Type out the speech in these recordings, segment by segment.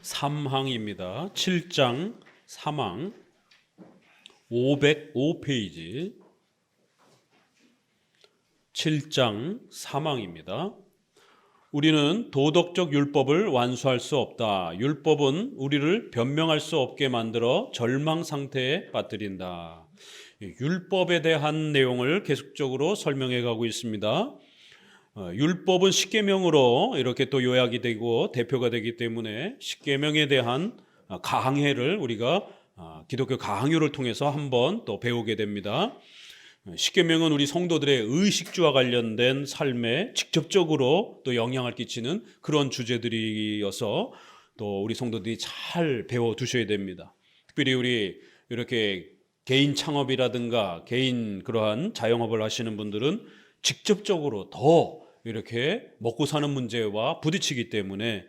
3항입니다. 7장 3항 505페이지 7장 3항입니다. 우리는 도덕적 율법을 완수할 수 없다. 율법은 우리를 변명할 수 없게 만들어 절망 상태에 빠뜨린다. 율법에 대한 내용을 계속적으로 설명해 가고 있습니다. 율법은 십계명으로 이렇게 또 요약이 되고 대표가 되기 때문에 십계명에 대한 강해를 우리가 기독교 강요를 통해서 한번 또 배우게 됩니다. 십계명은 우리 성도들의 의식주와 관련된 삶에 직접적으로 또 영향을 끼치는 그런 주제들이어서 또 우리 성도들이 잘 배워 두셔야 됩니다. 특별히 우리 이렇게 개인 창업이라든가 개인 그러한 자영업을 하시는 분들은 직접적으로 더 이렇게 먹고 사는 문제와 부딪히기 때문에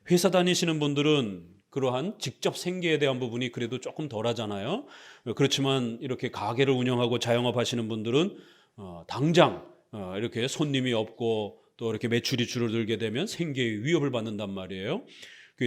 회사 다니시는 분들은 그러한 직접 생계에 대한 부분이 그래도 조금 덜 하잖아요. 그렇지만 이렇게 가게를 운영하고 자영업 하시는 분들은 당장 이렇게 손님이 없고 또 이렇게 매출이 줄어들게 되면 생계의 위협을 받는단 말이에요.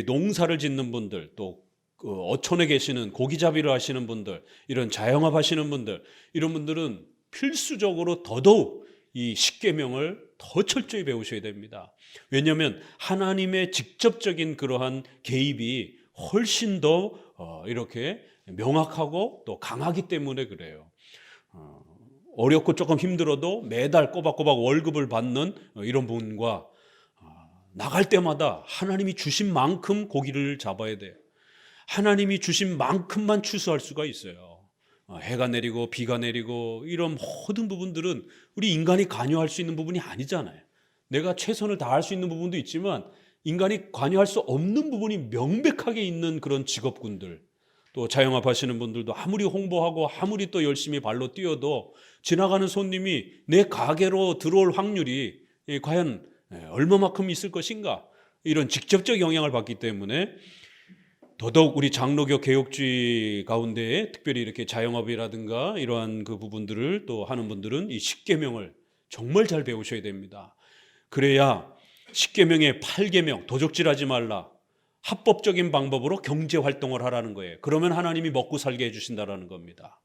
농사를 짓는 분들 또 어촌에 계시는 고기잡이를 하시는 분들 이런 자영업 하시는 분들 이런 분들은 필수적으로 더더욱 이 십계명을 더 철저히 배우셔야 됩니다. 왜냐하면 하나님의 직접적인 그러한 개입이 훨씬 더 이렇게 명확하고 또 강하기 때문에 그래요. 어렵고 조금 힘들어도 매달 꼬박꼬박 월급을 받는 이런 분과 나갈 때마다 하나님이 주신 만큼 고기를 잡아야 돼요. 하나님이 주신 만큼만 추수할 수가 있어요. 해가 내리고 비가 내리고 이런 모든 부분들은 우리 인간이 관여할 수 있는 부분이 아니잖아요. 내가 최선을 다할 수 있는 부분도 있지만 인간이 관여할 수 없는 부분이 명백하게 있는 그런 직업군들 또 자영업 하시는 분들도 아무리 홍보하고 아무리 또 열심히 발로 뛰어도 지나가는 손님이 내 가게로 들어올 확률이 과연 얼마만큼 있을 것인가 이런 직접적 영향을 받기 때문에 더더욱 우리 장로교 개혁주의 가운데에 특별히 이렇게 자영업이라든가 이러한 그 부분들을 또 하는 분들은 이 십계명을 정말 잘 배우셔야 됩니다. 그래야 십계명의 8계명 도적질하지 말라 합법적인 방법으로 경제 활동을 하라는 거예요. 그러면 하나님이 먹고 살게 해주신다라는 겁니다.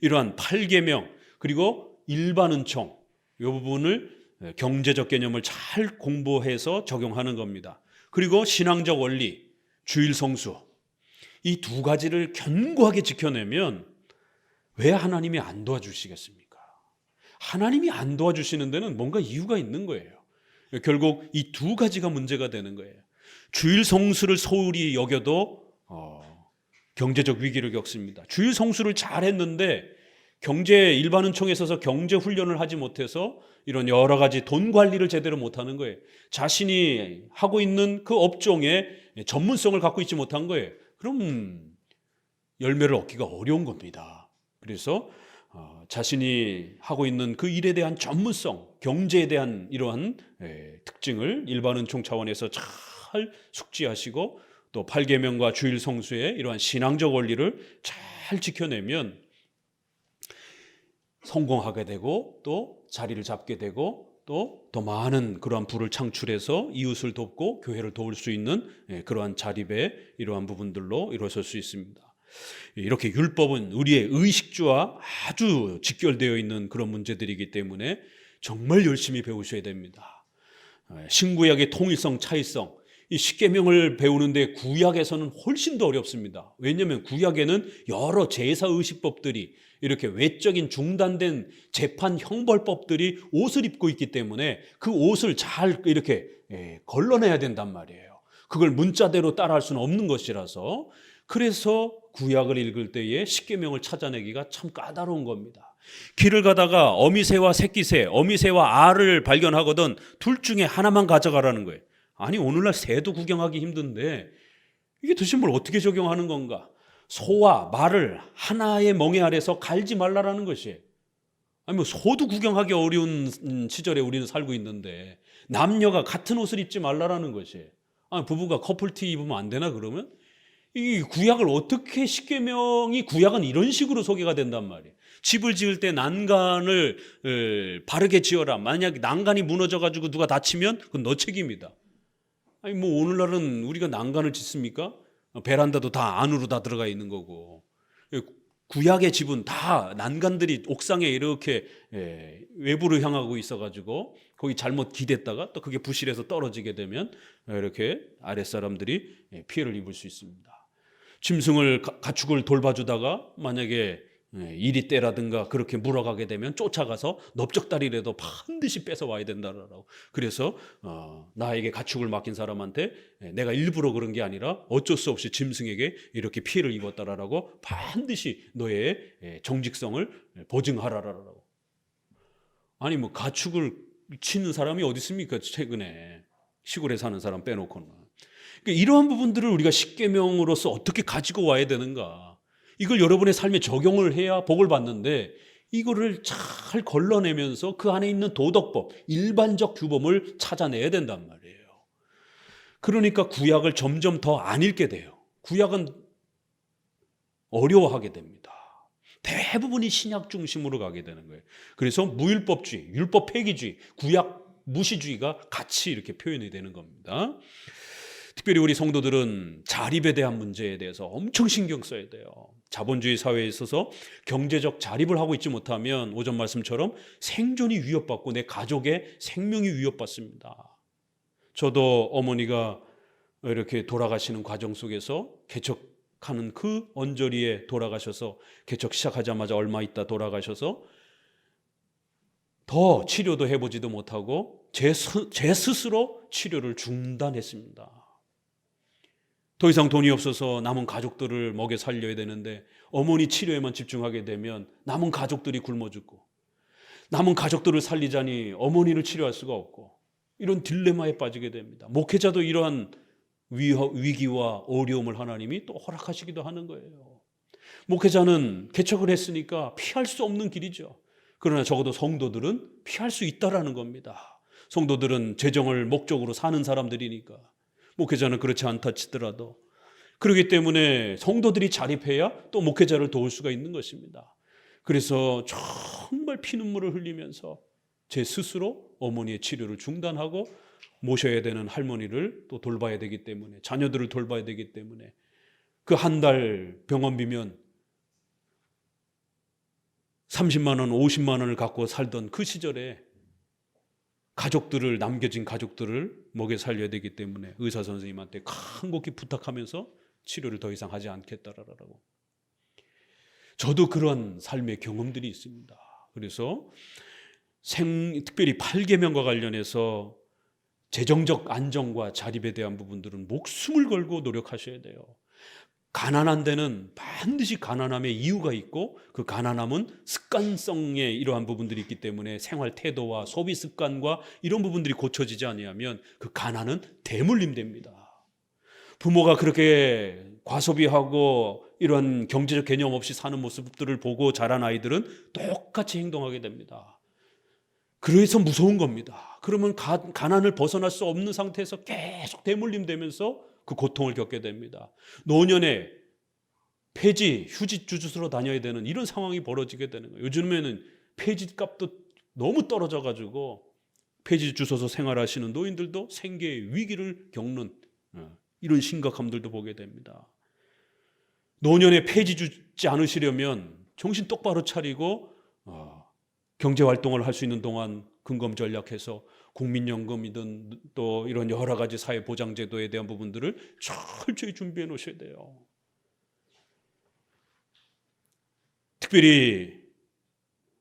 이러한 8계명 그리고 일반 은총 이 부분을 경제적 개념을 잘 공부해서 적용하는 겁니다. 그리고 신앙적 원리 주일 성수 이 두 가지를 견고하게 지켜내면 왜 하나님이 안 도와주시겠습니까? 하나님이 안 도와주시는 데는 뭔가 이유가 있는 거예요. 결국 이 두 가지가 문제가 되는 거예요. 주일 성수를 소홀히 여겨도 경제적 위기를 겪습니다. 주일 성수를 잘 했는데 경제 일반은총에 있어서 경제 훈련을 하지 못해서 이런 여러 가지 돈 관리를 제대로 못하는 거예요. 자신이 하고 있는 그 업종에 전문성을 갖고 있지 못한 거예요. 그럼 열매를 얻기가 어려운 겁니다. 그래서 자신이 하고 있는 그 일에 대한 전문성, 경제에 대한 이러한 특징을 일반은총 차원에서 잘 숙지하시고 또 8계명과 주일 성수의 이러한 신앙적 원리를 잘 지켜내면 성공하게 되고 또 자리를 잡게 되고 또 더 많은 그러한 부를 창출해서 이웃을 돕고 교회를 도울 수 있는 그러한 자립의 이러한 부분들로 이루어질 수 있습니다. 이렇게 율법은 우리의 의식주와 아주 직결되어 있는 그런 문제들이기 때문에 정말 열심히 배우셔야 됩니다. 신구약의 통일성, 차이성 이 십계명을 배우는데 구약에서는 훨씬 더 어렵습니다. 왜냐하면 구약에는 여러 제사의식법들이 이렇게 외적인 중단된 재판 형벌법들이 옷을 입고 있기 때문에 그 옷을 잘 이렇게 걸러내야 된단 말이에요. 그걸 문자대로 따라할 수는 없는 것이라서 그래서 구약을 읽을 때에 십계명을 찾아내기가 참 까다로운 겁니다. 길을 가다가 어미새와 새끼새, 어미새와 알을 발견하거든 둘 중에 하나만 가져가라는 거예요. 아니 오늘날 새도 구경하기 힘든데 이게 도대체 뭘 어떻게 적용하는 건가? 소와 말을 하나의 멍에 아래서 갈지 말라라는 것이에요. 아니 뭐 소도 구경하기 어려운 시절에 우리는 살고 있는데 남녀가 같은 옷을 입지 말라라는 것이에요. 아니 부부가 커플티 입으면 안 되나 그러면? 이 구약을 어떻게 십계명이 구약은 이런 식으로 소개가 된단 말이에요. 집을 지을 때 난간을 바르게 지어라. 만약 난간이 무너져가지고 누가 다치면 그건 너 책임이다. 아니 뭐 오늘날은 우리가 난간을 짓습니까? 베란다도 다 안으로 다 들어가 있는 거고. 구약의 집은 다 난간들이 옥상에 이렇게 외부를 향하고 있어가지고 거기 잘못 기댔다가 또 그게 부실해서 떨어지게 되면 이렇게 아랫사람들이 피해를 입을 수 있습니다. 짐승을 가축을 돌봐주다가 만약에 이리 때라든가 그렇게 물어가게 되면 쫓아가서 넓적다리라도 반드시 뺏어와야 된다라고. 그래서 나에게 가축을 맡긴 사람한테 내가 일부러 그런 게 아니라 어쩔 수 없이 짐승에게 이렇게 피해를 입었다라고 반드시 너의 정직성을 보증하라라고. 아니 뭐 가축을 치는 사람이 어디 있습니까? 최근에 시골에 사는 사람 빼놓고는. 그러니까 이러한 부분들을 우리가 십계명으로서 어떻게 가지고 와야 되는가? 이걸 여러분의 삶에 적용을 해야 복을 받는데 이거를 잘 걸러내면서 그 안에 있는 도덕법, 일반적 규범을 찾아내야 된단 말이에요. 그러니까 구약을 점점 더 안 읽게 돼요. 구약은 어려워하게 됩니다. 대부분이 신약 중심으로 가게 되는 거예요. 그래서 무율법주의, 율법 폐기주의, 구약 무시주의가 같이 이렇게 표현이 되는 겁니다. 특별히 우리 성도들은 자립에 대한 문제에 대해서 엄청 신경 써야 돼요. 자본주의 사회에 있어서 경제적 자립을 하고 있지 못하면 오전 말씀처럼 생존이 위협받고 내 가족의 생명이 위협받습니다. 저도 어머니가 이렇게 돌아가시는 과정 속에서 개척하는 그 언저리에 돌아가셔서 개척 시작하자마자 얼마 있다 돌아가셔서 더 치료도 해보지도 못하고 제 스스로 치료를 중단했습니다. 더 이상 돈이 없어서 남은 가족들을 먹여 살려야 되는데 어머니 치료에만 집중하게 되면 남은 가족들이 굶어 죽고 남은 가족들을 살리자니 어머니를 치료할 수가 없고 이런 딜레마에 빠지게 됩니다. 목회자도 이러한 위기와 어려움을 하나님이 또 허락하시기도 하는 거예요. 목회자는 개척을 했으니까 피할 수 없는 길이죠. 그러나 적어도 성도들은 피할 수 있다라는 겁니다. 성도들은 재정을 목적으로 사는 사람들이니까. 목회자는 그렇지 않다 치더라도 그렇기 때문에 성도들이 자립해야 또 목회자를 도울 수가 있는 것입니다. 그래서 정말 피눈물을 흘리면서 제 스스로 어머니의 치료를 중단하고 모셔야 되는 할머니를 또 돌봐야 되기 때문에 자녀들을 돌봐야 되기 때문에 그 한 달 병원비면 30만 원, 50만 원을 갖고 살던 그 시절에 남겨진 가족들을 먹여 살려야 되기 때문에 의사 선생님한테 간곡히 부탁하면서 치료를 더 이상 하지 않겠다라고. 저도 그런 삶의 경험들이 있습니다. 그래서 특별히 8계명과 관련해서 재정적 안정과 자립에 대한 부분들은 목숨을 걸고 노력하셔야 돼요. 가난한 데는 반드시 가난함의 이유가 있고 그 가난함은 습관성의 이러한 부분들이 있기 때문에 생활 태도와 소비 습관과 이런 부분들이 고쳐지지 않으면 그 가난은 대물림됩니다. 부모가 그렇게 과소비하고 이런 경제적 개념 없이 사는 모습들을 보고 자란 아이들은 똑같이 행동하게 됩니다. 그래서 무서운 겁니다. 그러면 가난을 벗어날 수 없는 상태에서 계속 대물림되면서 그 고통을 겪게 됩니다. 노년에 폐지, 휴지 주스러 다녀야 되는 이런 상황이 벌어지게 되는 거예요. 요즘에는 폐지 값도 너무 떨어져가지고 폐지 주워서 생활하시는 노인들도 생계의 위기를 겪는 이런 심각함들도 보게 됩니다. 노년에 폐지 주지 않으시려면 정신 똑바로 차리고 경제활동을 할 수 있는 동안 근검 전략해서 국민연금이든 또 이런 여러 가지 사회보장제도에 대한 부분들을 철저히 준비해 놓으셔야 돼요. 특별히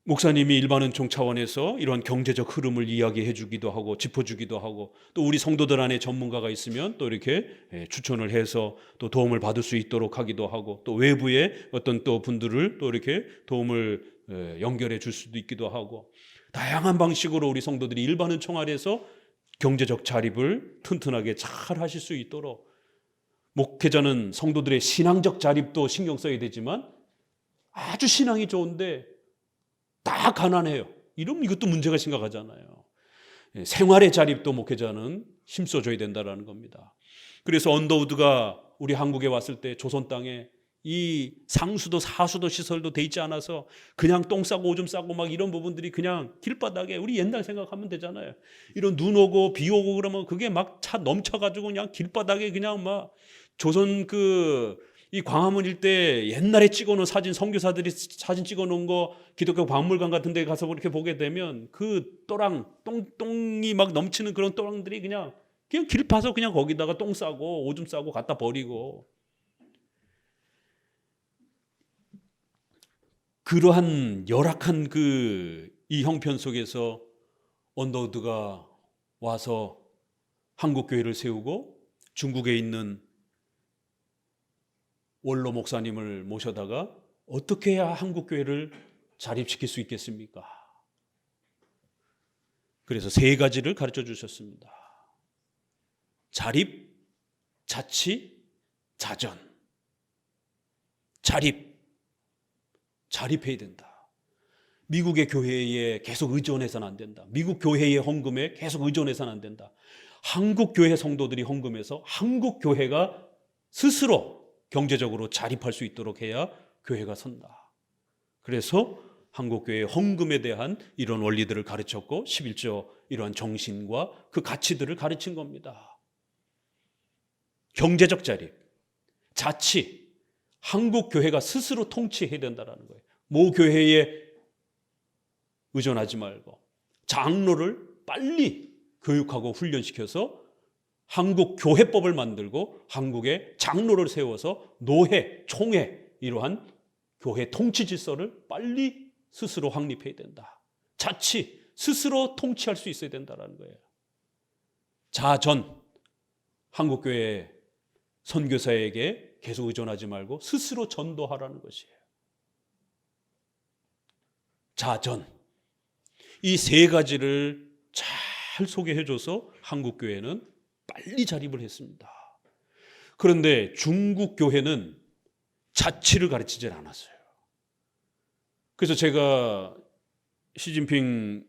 목사님이 일반은총 차원에서 이러한 경제적 흐름을 이야기해 주기도 하고 짚어주기도 하고 또 우리 성도들 안에 전문가가 있으면 또 이렇게 추천을 해서 또 도움을 받을 수 있도록 하기도 하고 또 외부의 어떤 또 분들을 또 이렇게 도움을 연결해 줄 수도 있기도 하고 다양한 방식으로 우리 성도들이 일반은총 아래에서 경제적 자립을 튼튼하게 잘 하실 수 있도록 목회자는 성도들의 신앙적 자립도 신경 써야 되지만 아주 신앙이 좋은데 다 가난해요. 이러면 이것도 문제가 심각하잖아요. 생활의 자립도 목회자는 힘써줘야 된다는 겁니다. 그래서 언더우드가 우리 한국에 왔을 때 조선 땅에 이 상수도 사수도 시설도 돼 있지 않아서 그냥 똥 싸고 오줌 싸고 막 이런 부분들이 그냥 길바닥에 우리 옛날 생각하면 되잖아요. 이런 눈 오고 비 오고 그러면 그게 막 차 넘쳐가지고 그냥 길바닥에 그냥 막 조선 이 광화문 일대 옛날에 찍어놓은 사진, 선교사들이 사진 찍어놓은 거 기독교 박물관 같은 데 가서 이렇게 보게 되면 그 똥이 막 넘치는 그런 또랑들이 그냥 길 파서 그냥 거기다가 똥 싸고 오줌 싸고 갖다 버리고, 그러한 열악한 이 형편 속에서 언더우드가 와서 한국교회를 세우고 중국에 있는 원로 목사님을 모셔다가 어떻게 해야 한국교회를 자립시킬 수 있겠습니까? 그래서 3가지를 가르쳐 주셨습니다. 자립, 자치, 자전. 자립해야 된다. 미국의 교회에 계속 의존해서는 안 된다. 미국 교회의 헌금에 계속 의존해서는 안 된다. 한국 교회 성도들이 헌금해서 한국 교회가 스스로 경제적으로 자립할 수 있도록 해야 교회가 선다. 그래서 한국교회의 헌금에 대한 이런 원리들을 가르쳤고 11조 이러한 정신과 그 가치들을 가르친 겁니다. 경제적 자립, 자치, 한국교회가 스스로 통치해야 된다는 거예요. 모 교회에 의존하지 말고 장로를 빨리 교육하고 훈련시켜서 한국 교회법을 만들고 한국의 장로를 세워서 노회, 총회 이러한 교회 통치 질서를 빨리 스스로 확립해야 된다. 자치, 스스로 통치할 수 있어야 된다는 거예요. 자전, 한국교회 선교사에게 계속 의존하지 말고 스스로 전도하라는 것이에요. 자전, 이 3가지를 잘 소개해줘서 한국교회는 빨리 자립을 했습니다. 그런데 중국 교회는 자치를 가르치질 않았어요. 그래서 제가 시진핑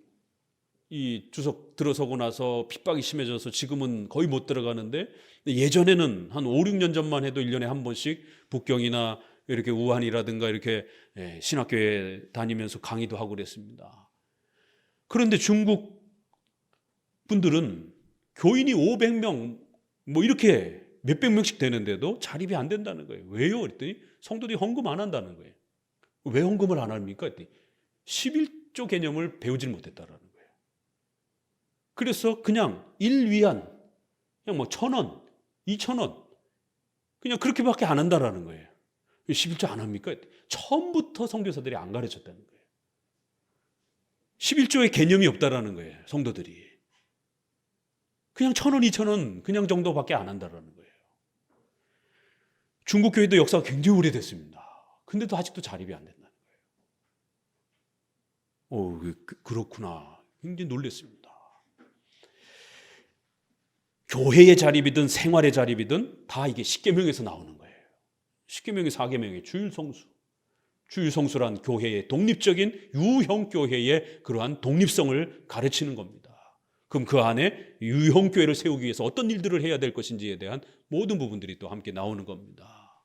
이 주석 들어서고 나서 핍박이 심해져서 지금은 거의 못 들어가는데, 예전에는 한 5, 6년 전만 해도 1년에 한 번씩 북경이나 이렇게 우한이라든가 이렇게 신학교에 다니면서 강의도 하고 그랬습니다. 그런데 중국 분들은 교인이 500명 뭐 이렇게 몇백 명씩 되는데도 자립이 안 된다는 거예요. 왜요? 그랬더니 성도들이 헌금 안 한다는 거예요. 왜 헌금을 안 합니까? 그랬더니 11조 개념을 배우질 못했다라는 거예요. 그래서 그냥 1위안 그냥 뭐 1,000원, 2,000원 그냥 그렇게밖에 안 한다라는 거예요. 11조 안 합니까? 처음부터 선교사들이 안 가르쳤다는 거예요. 11조의 개념이 없다라는 거예요. 성도들이. 그냥 1,000원, 2,000원 그냥 정도밖에 안 한다라는 거예요. 중국 교회도 역사가 굉장히 오래됐습니다. 근데도 아직도 자립이 안 된다는 거예요. 그렇구나. 굉장히 놀랐습니다. 교회의 자립이든 생활의 자립이든 다 이게 십계명에서 나오는 거예요. 십계명의 4계명의 주일성수. 주일성수란 교회의 독립적인 유형교회의 그러한 독립성을 가르치는 겁니다. 그럼 그 안에 유형교회를 세우기 위해서 어떤 일들을 해야 될 것인지에 대한 모든 부분들이 또 함께 나오는 겁니다.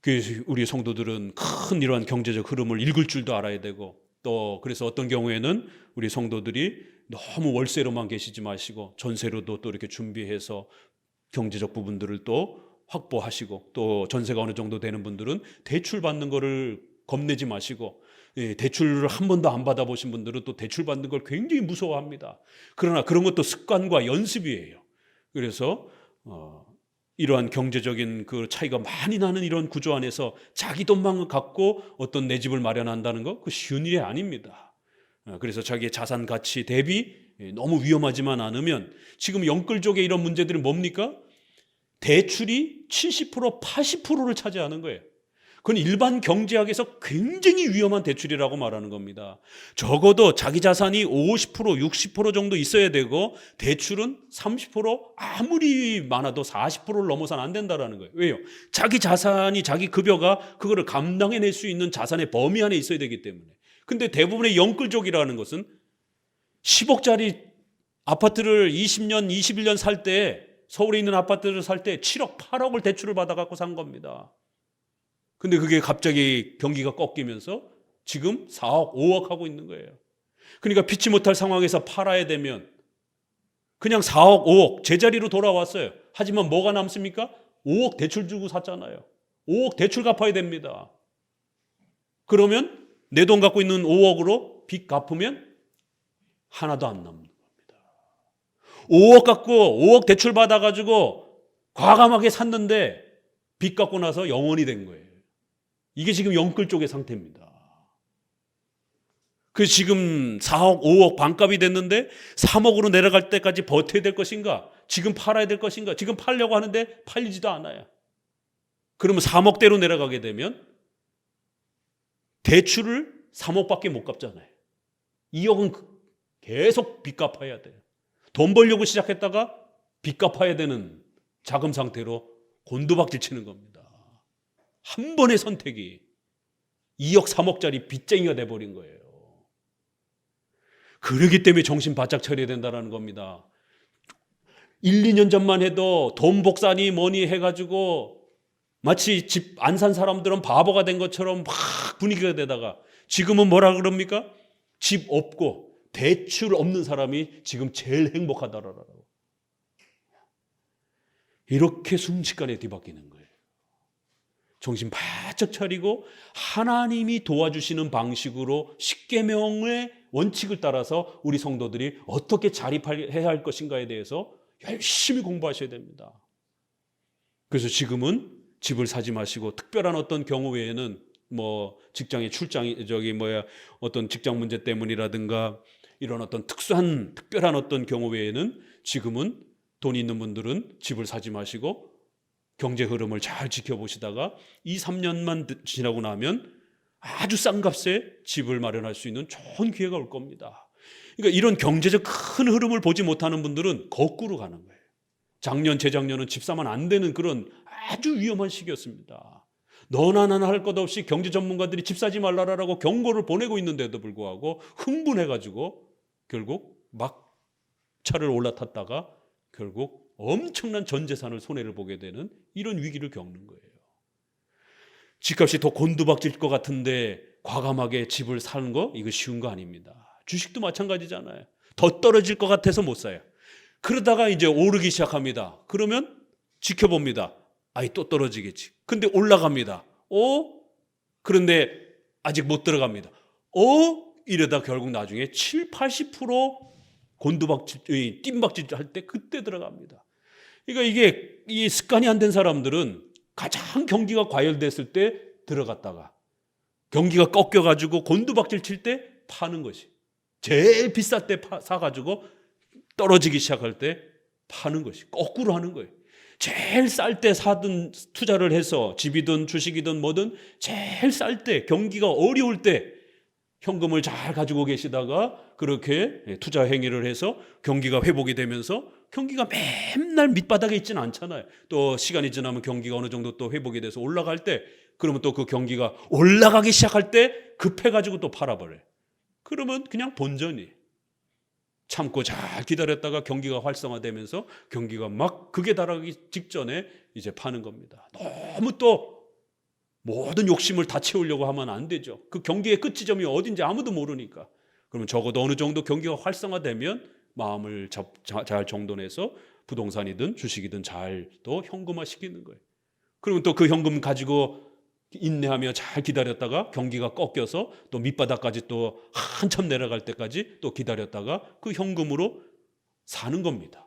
그래서 우리 성도들은 큰 이러한 경제적 흐름을 읽을 줄도 알아야 되고, 또 그래서 어떤 경우에는 우리 성도들이 너무 월세로만 계시지 마시고 전세로도 또 이렇게 준비해서 경제적 부분들을 또 확보하시고, 또 전세가 어느 정도 되는 분들은 대출 받는 거를 겁내지 마시고, 대출을 한 번도 안 받아보신 분들은 또 대출 받는 걸 굉장히 무서워합니다. 그러나 그런 것도 습관과 연습이에요. 그래서 이러한 경제적인 그 차이가 많이 나는 이런 구조 안에서 자기 돈만 갖고 어떤 내 집을 마련한다는 거, 그 쉬운 일이 아닙니다. 그래서 자기의 자산 가치 대비 너무 위험하지만 않으면, 지금 영끌족의 이런 문제들은 뭡니까? 대출이 70%, 80%를 차지하는 거예요. 그건 일반 경제학에서 굉장히 위험한 대출이라고 말하는 겁니다. 적어도 자기 자산이 50%, 60% 정도 있어야 되고, 대출은 30%, 아무리 많아도 40%를 넘어서는 안 된다는 거예요. 왜요? 자기 자산이, 자기 급여가 그거를 감당해낼 수 있는 자산의 범위 안에 있어야 되기 때문에. 근데 대부분의 영끌족이라는 것은 10억짜리 아파트를 20년, 21년 살 때, 서울에 있는 아파트를 살 때 7억, 8억을 대출을 받아갖고 산 겁니다. 근데 그게 갑자기 경기가 꺾이면서 지금 4억, 5억 하고 있는 거예요. 그러니까 피치 못할 상황에서 팔아야 되면 그냥 4억, 5억 제자리로 돌아왔어요. 하지만 뭐가 남습니까? 5억 대출 주고 샀잖아요. 5억 대출 갚아야 됩니다. 그러면 내 돈 갖고 있는 5억으로 빚 갚으면 하나도 안 남는 겁니다. 5억 갖고 5억 대출 받아가지고 과감하게 샀는데 빚 갚고 나서 영원히 된 거예요. 이게 지금 영끌 쪽의 상태입니다. 그 지금 4억, 5억 반값이 됐는데 3억으로 내려갈 때까지 버텨야 될 것인가? 지금 팔아야 될 것인가? 지금 팔려고 하는데 팔리지도 않아요. 그러면 3억대로 내려가게 되면 대출을 3억밖에 못 갚잖아요. 2억은 계속 빚 갚아야 돼요. 돈 벌려고 시작했다가 빚 갚아야 되는 자금 상태로 곤두박질 치는 겁니다. 한 번의 선택이 2억, 3억짜리 빚쟁이가 돼버린 거예요. 그러기 때문에 정신 바짝 차려야 된다는 겁니다. 1, 2년 전만 해도 돈 복사니 뭐니 해가지고 마치 집 안 산 사람들은 바보가 된 것처럼 막 분위기가 되다가 지금은 뭐라 그럽니까? 집 없고 대출 없는 사람이 지금 제일 행복하다라고. 이렇게 순식간에 뒤바뀌는 거예요. 정신 바짝 차리고 하나님이 도와주시는 방식으로 십계명의 원칙을 따라서 우리 성도들이 어떻게 자립해야 할 것인가에 대해서 열심히 공부하셔야 됩니다. 그래서 지금은 집을 사지 마시고 특별한 어떤 경우 외에는 뭐 직장에 출장이 어떤 직장 문제 때문이라든가 이런 어떤 특별한 어떤 경우 외에는 지금은 돈 있는 분들은 집을 사지 마시고 경제 흐름을 잘 지켜보시다가 2, 3년만 지나고 나면 아주 싼 값에 집을 마련할 수 있는 좋은 기회가 올 겁니다. 그러니까 이런 경제적 큰 흐름을 보지 못하는 분들은 거꾸로 가는 거예요. 작년, 재작년은 집 사면 안 되는 그런 아주 위험한 시기였습니다. 너나 나나 할 것 없이 경제 전문가들이 집 사지 말라라고 경고를 보내고 있는데도 불구하고 흥분해가지고 결국 막 차를 올라탔다가 결국 엄청난 전 재산을 손해를 보게 되는 이런 위기를 겪는 거예요. 집값이 더 곤두박질 것 같은데 과감하게 집을 사는 거 이거 쉬운 거 아닙니다. 주식도 마찬가지잖아요. 더 떨어질 것 같아서 못 사요. 그러다가 이제 오르기 시작합니다. 그러면 지켜봅니다. 아이 또 떨어지겠지. 근데 올라갑니다. 그런데 아직 못 들어갑니다. 이러다 결국 나중에 7, 80% 곤두박질, 뜀박질 할 때 그때 들어갑니다. 그러니까 이게 이 습관이 안 된 사람들은 가장 경기가 과열됐을 때 들어갔다가 경기가 꺾여가지고 곤두박질 칠 때 파는 것이 제일 비쌀 때 사가지고 떨어지기 시작할 때 파는 것이 거꾸로 하는 거예요. 제일 쌀 때 사든 투자를 해서 집이든 주식이든 뭐든 제일 쌀 때 경기가 어려울 때 현금을 잘 가지고 계시다가 그렇게 투자 행위를 해서 경기가 회복이 되면서 경기가 맨날 밑바닥에 있지는 않잖아요. 또 시간이 지나면 경기가 어느 정도 또 회복이 돼서 올라갈 때 그러면 또 그 경기가 올라가기 시작할 때 급해가지고 또 팔아버려요. 그러면 그냥 본전이 참고 잘 기다렸다가 경기가 활성화되면서 경기가 막 극에 달하기 직전에 이제 파는 겁니다. 너무 또 모든 욕심을 다 채우려고 하면 안 되죠. 그 경기의 끝지점이 어딘지 아무도 모르니까. 그러면 적어도 어느 정도 경기가 활성화되면 마음을 잘 정돈해서 부동산이든 주식이든 잘 또 현금화시키는 거예요. 그러면 또 그 현금 가지고 인내하며 잘 기다렸다가 경기가 꺾여서 또 밑바닥까지 또 한참 내려갈 때까지 또 기다렸다가 그 현금으로 사는 겁니다.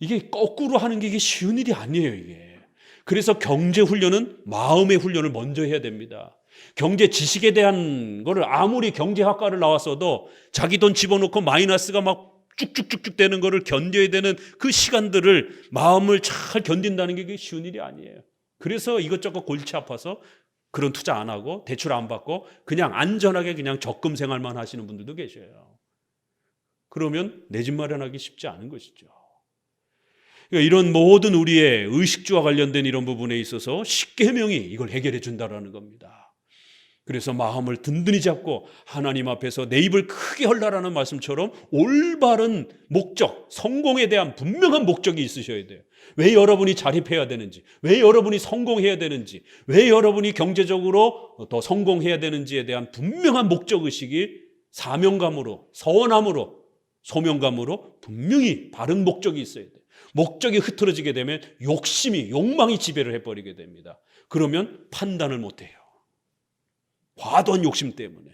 이게 거꾸로 하는 게 이게 쉬운 일이 아니에요, 이게. 그래서 경제 훈련은 마음의 훈련을 먼저 해야 됩니다. 경제 지식에 대한 거를 아무리 경제학과를 나왔어도 자기 돈 집어넣고 마이너스가 막 쭉쭉쭉쭉 되는 거를 견뎌야 되는 그 시간들을 마음을 잘 견딘다는 게 쉬운 일이 아니에요. 그래서 이것저것 골치 아파서 그런 투자 안 하고 대출 안 받고 그냥 안전하게 그냥 적금 생활만 하시는 분들도 계셔요. 그러면 내 집 마련하기 쉽지 않은 것이죠. 그러니까 이런 모든 우리의 의식주와 관련된 이런 부분에 있어서 십계명이 이걸 해결해 준다라는 겁니다. 그래서 마음을 든든히 잡고 하나님 앞에서 내 입을 크게 열라라는 말씀처럼 올바른 목적, 성공에 대한 분명한 목적이 있으셔야 돼요. 왜 여러분이 자립해야 되는지, 왜 여러분이 성공해야 되는지, 왜 여러분이 경제적으로 더 성공해야 되는지에 대한 분명한 목적의식이 사명감으로, 서원함으로, 소명감으로 분명히 바른 목적이 있어야 돼요. 목적이 흐트러지게 되면 욕망이 지배를 해버리게 됩니다. 그러면 판단을 못해요. 과도한 욕심 때문에.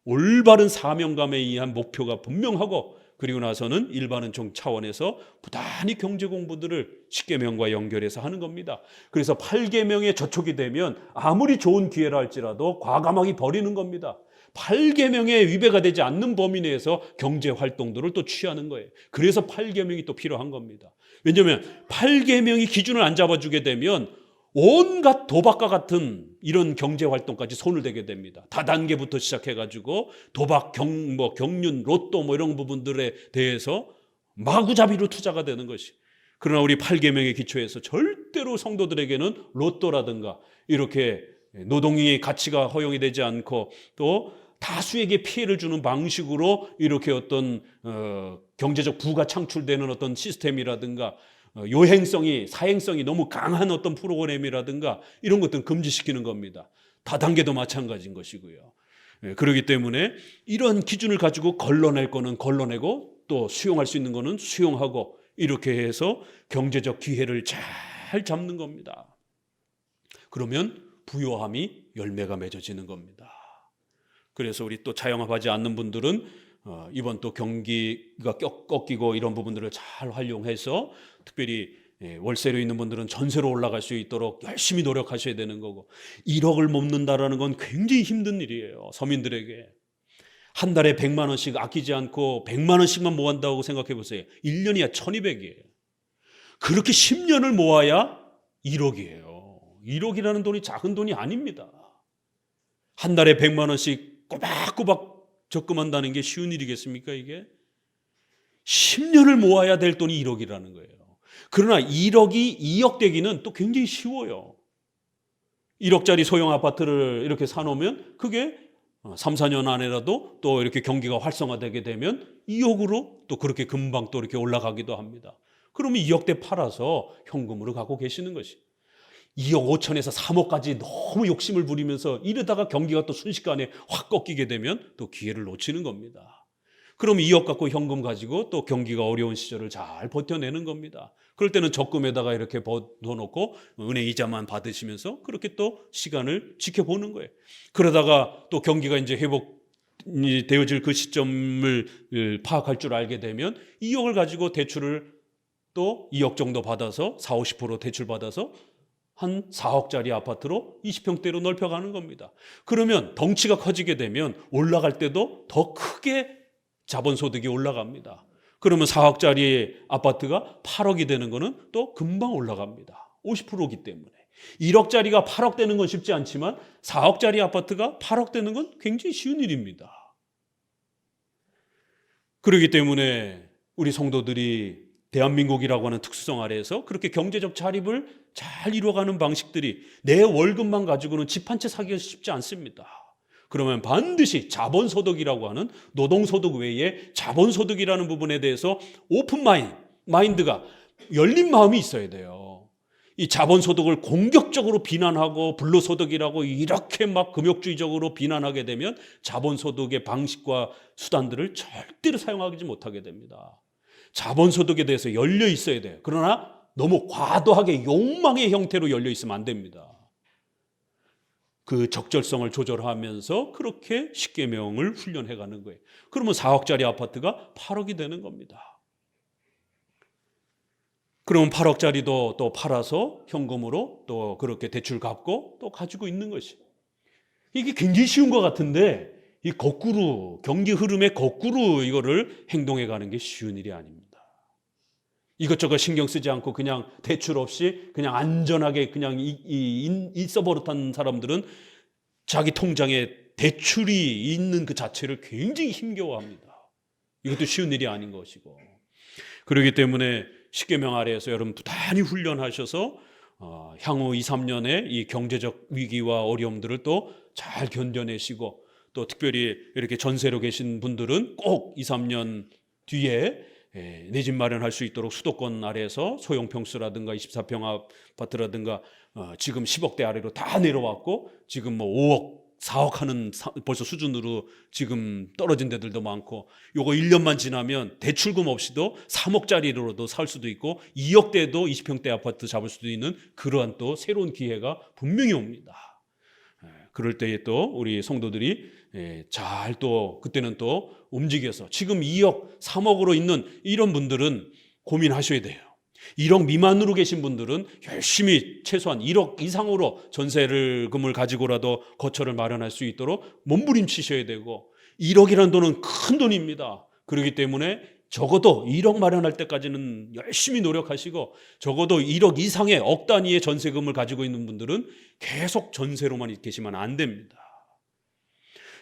올바른 사명감에 의한 목표가 분명하고, 그리고 나서는 일반은 종 차원에서 부단히 경제 공부들을 십계명과 연결해서 하는 겁니다. 그래서 8계명에 저촉이 되면 아무리 좋은 기회라 할지라도 과감하게 버리는 겁니다. 8계명에 위배가 되지 않는 범위 내에서 경제 활동들을 또 취하는 거예요. 그래서 8계명이 또 필요한 겁니다. 왜냐하면 8계명이 기준을 안 잡아주게 되면 온갖 도박과 같은 이런 경제 활동까지 손을 대게 됩니다. 다단계부터 시작해가지고 도박, 경륜, 로또 이런 부분들에 대해서 마구잡이로 투자가 되는 것이. 그러나 우리 8계명의 기초에서 절대로 성도들에게는 로또라든가 이렇게 노동의 가치가 허용이 되지 않고 또 다수에게 피해를 주는 방식으로 이렇게 어떤 경제적 부가 창출되는 어떤 시스템이라든가 요행성이, 사행성이 너무 강한 어떤 프로그램이라든가 이런 것들은 금지시키는 겁니다. 다단계도 마찬가지인 것이고요. 그렇기 때문에 이런 기준을 가지고 걸러낼 거는 걸러내고 또 수용할 수 있는 거는 수용하고 이렇게 해서 경제적 기회를 잘 잡는 겁니다. 그러면 부요함이 열매가 맺어지는 겁니다. 그래서 우리 또 자영업하지 않는 분들은 이번 또 경기가 꺾이고 이런 부분들을 잘 활용해서 특별히 월세로 있는 분들은 전세로 올라갈 수 있도록 열심히 노력하셔야 되는 거고, 1억을 먹는다라는 건 굉장히 힘든 일이에요. 서민들에게 한 달에 100만 원씩 아끼지 않고 100만 원씩만 모은다고 생각해 보세요. 1년이야 1200이에요. 그렇게 10년을 모아야 1억이에요. 1억이라는 돈이 작은 돈이 아닙니다. 한 달에 100만 원씩 꼬박꼬박 적금한다는 게 쉬운 일이겠습니까? 이게 10년을 모아야 될 돈이 1억이라는 거예요. 그러나 1억이 2억 되기는 또 굉장히 쉬워요. 1억짜리 소형 아파트를 이렇게 사놓으면 그게 3, 4년 안에라도 또 이렇게 경기가 활성화되게 되면 2억으로 또 그렇게 금방 또 이렇게 올라가기도 합니다. 그러면 2억대 팔아서 현금으로 갖고 계시는 것이. 2억 5천에서 3억까지 너무 욕심을 부리면서 이러다가 경기가 또 순식간에 확 꺾이게 되면 또 기회를 놓치는 겁니다. 그럼 2억 갖고 현금 가지고 또 경기가 어려운 시절을 잘 버텨내는 겁니다. 그럴 때는 적금에다가 이렇게 넣어놓고 은행 이자만 받으시면서 그렇게 또 시간을 지켜보는 거예요. 그러다가 또 경기가 이제 회복이 되어질 그 시점을 파악할 줄 알게 되면 2억을 가지고 대출을 또 2억 정도 받아서 40, 50% 대출 받아서 한 4억짜리 아파트로 20평대로 넓혀가는 겁니다. 그러면 덩치가 커지게 되면 올라갈 때도 더 크게 자본소득이 올라갑니다. 그러면 4억짜리 아파트가 8억이 되는 거는 또 금방 올라갑니다. 50%이기 때문에. 1억짜리가 8억 되는 건 쉽지 않지만 4억짜리 아파트가 8억 되는 건 굉장히 쉬운 일입니다. 그렇기 때문에 우리 성도들이 대한민국이라고 하는 특수성 아래에서 그렇게 경제적 자립을 잘 이루어가는 방식들이 내 월급만 가지고는 집 한 채 사기가 쉽지 않습니다. 그러면 반드시 자본소득이라고 하는 노동소득 외에 자본소득이라는 부분에 대해서 오픈 마인드가 열린 마음이 있어야 돼요. 이 자본소득을 공격적으로 비난하고 불로소득이라고 이렇게 막 금욕주의적으로 비난하게 되면 자본소득의 방식과 수단들을 절대로 사용하지 못하게 됩니다. 자본소득에 대해서 열려 있어야 돼요. 그러나 너무 과도하게 욕망의 형태로 열려 있으면 안 됩니다. 그 적절성을 조절하면서 그렇게 십계명을 훈련해 가는 거예요. 그러면 4억짜리 아파트가 8억이 되는 겁니다. 그러면 8억짜리도 또 팔아서 현금으로 또 그렇게 대출 갚고 또 가지고 있는 것이. 이게 굉장히 쉬운 것 같은데 이 거꾸로 경기 흐름에 거꾸로 이거를 행동해 가는 게 쉬운 일이 아닙니다. 이것저것 신경 쓰지 않고 그냥 대출 없이 그냥 안전하게 그냥 있어 버릇한 사람들은 자기 통장에 대출이 있는 그 자체를 굉장히 힘겨워합니다. 이것도 쉬운 일이 아닌 것이고. 그렇기 때문에 십계명 아래에서 여러분 부단히 훈련하셔서 향후 2, 3년의 이 경제적 위기와 어려움들을 또 잘 견뎌내시고 또 특별히 이렇게 전세로 계신 분들은 꼭 2, 3년 뒤에 내 집 마련할 수 있도록 수도권 아래에서 소형 평수라든가 24평 아파트라든가 지금 10억대 아래로 다 내려왔고 지금 뭐 5억 4억 하는 벌써 수준으로 지금 떨어진 데들도 많고, 요거 1년만 지나면 대출금 없이도 3억짜리로도 살 수도 있고 2억대도 20평대 아파트 잡을 수도 있는 그러한 또 새로운 기회가 분명히 옵니다. 그럴 때에 또 우리 성도들이 잘 또 그때는 또 움직여서, 지금 2억, 3억으로 있는 이런 분들은 고민하셔야 돼요. 1억 미만으로 계신 분들은 열심히 최소한 1억 이상으로 전세금을 가지고라도 거처를 마련할 수 있도록 몸부림치셔야 되고, 1억이라는 돈은 큰 돈입니다. 그렇기 때문에 적어도 1억 마련할 때까지는 열심히 노력하시고, 적어도 1억 이상의 억 단위의 전세금을 가지고 있는 분들은 계속 전세로만 계시면 안 됩니다.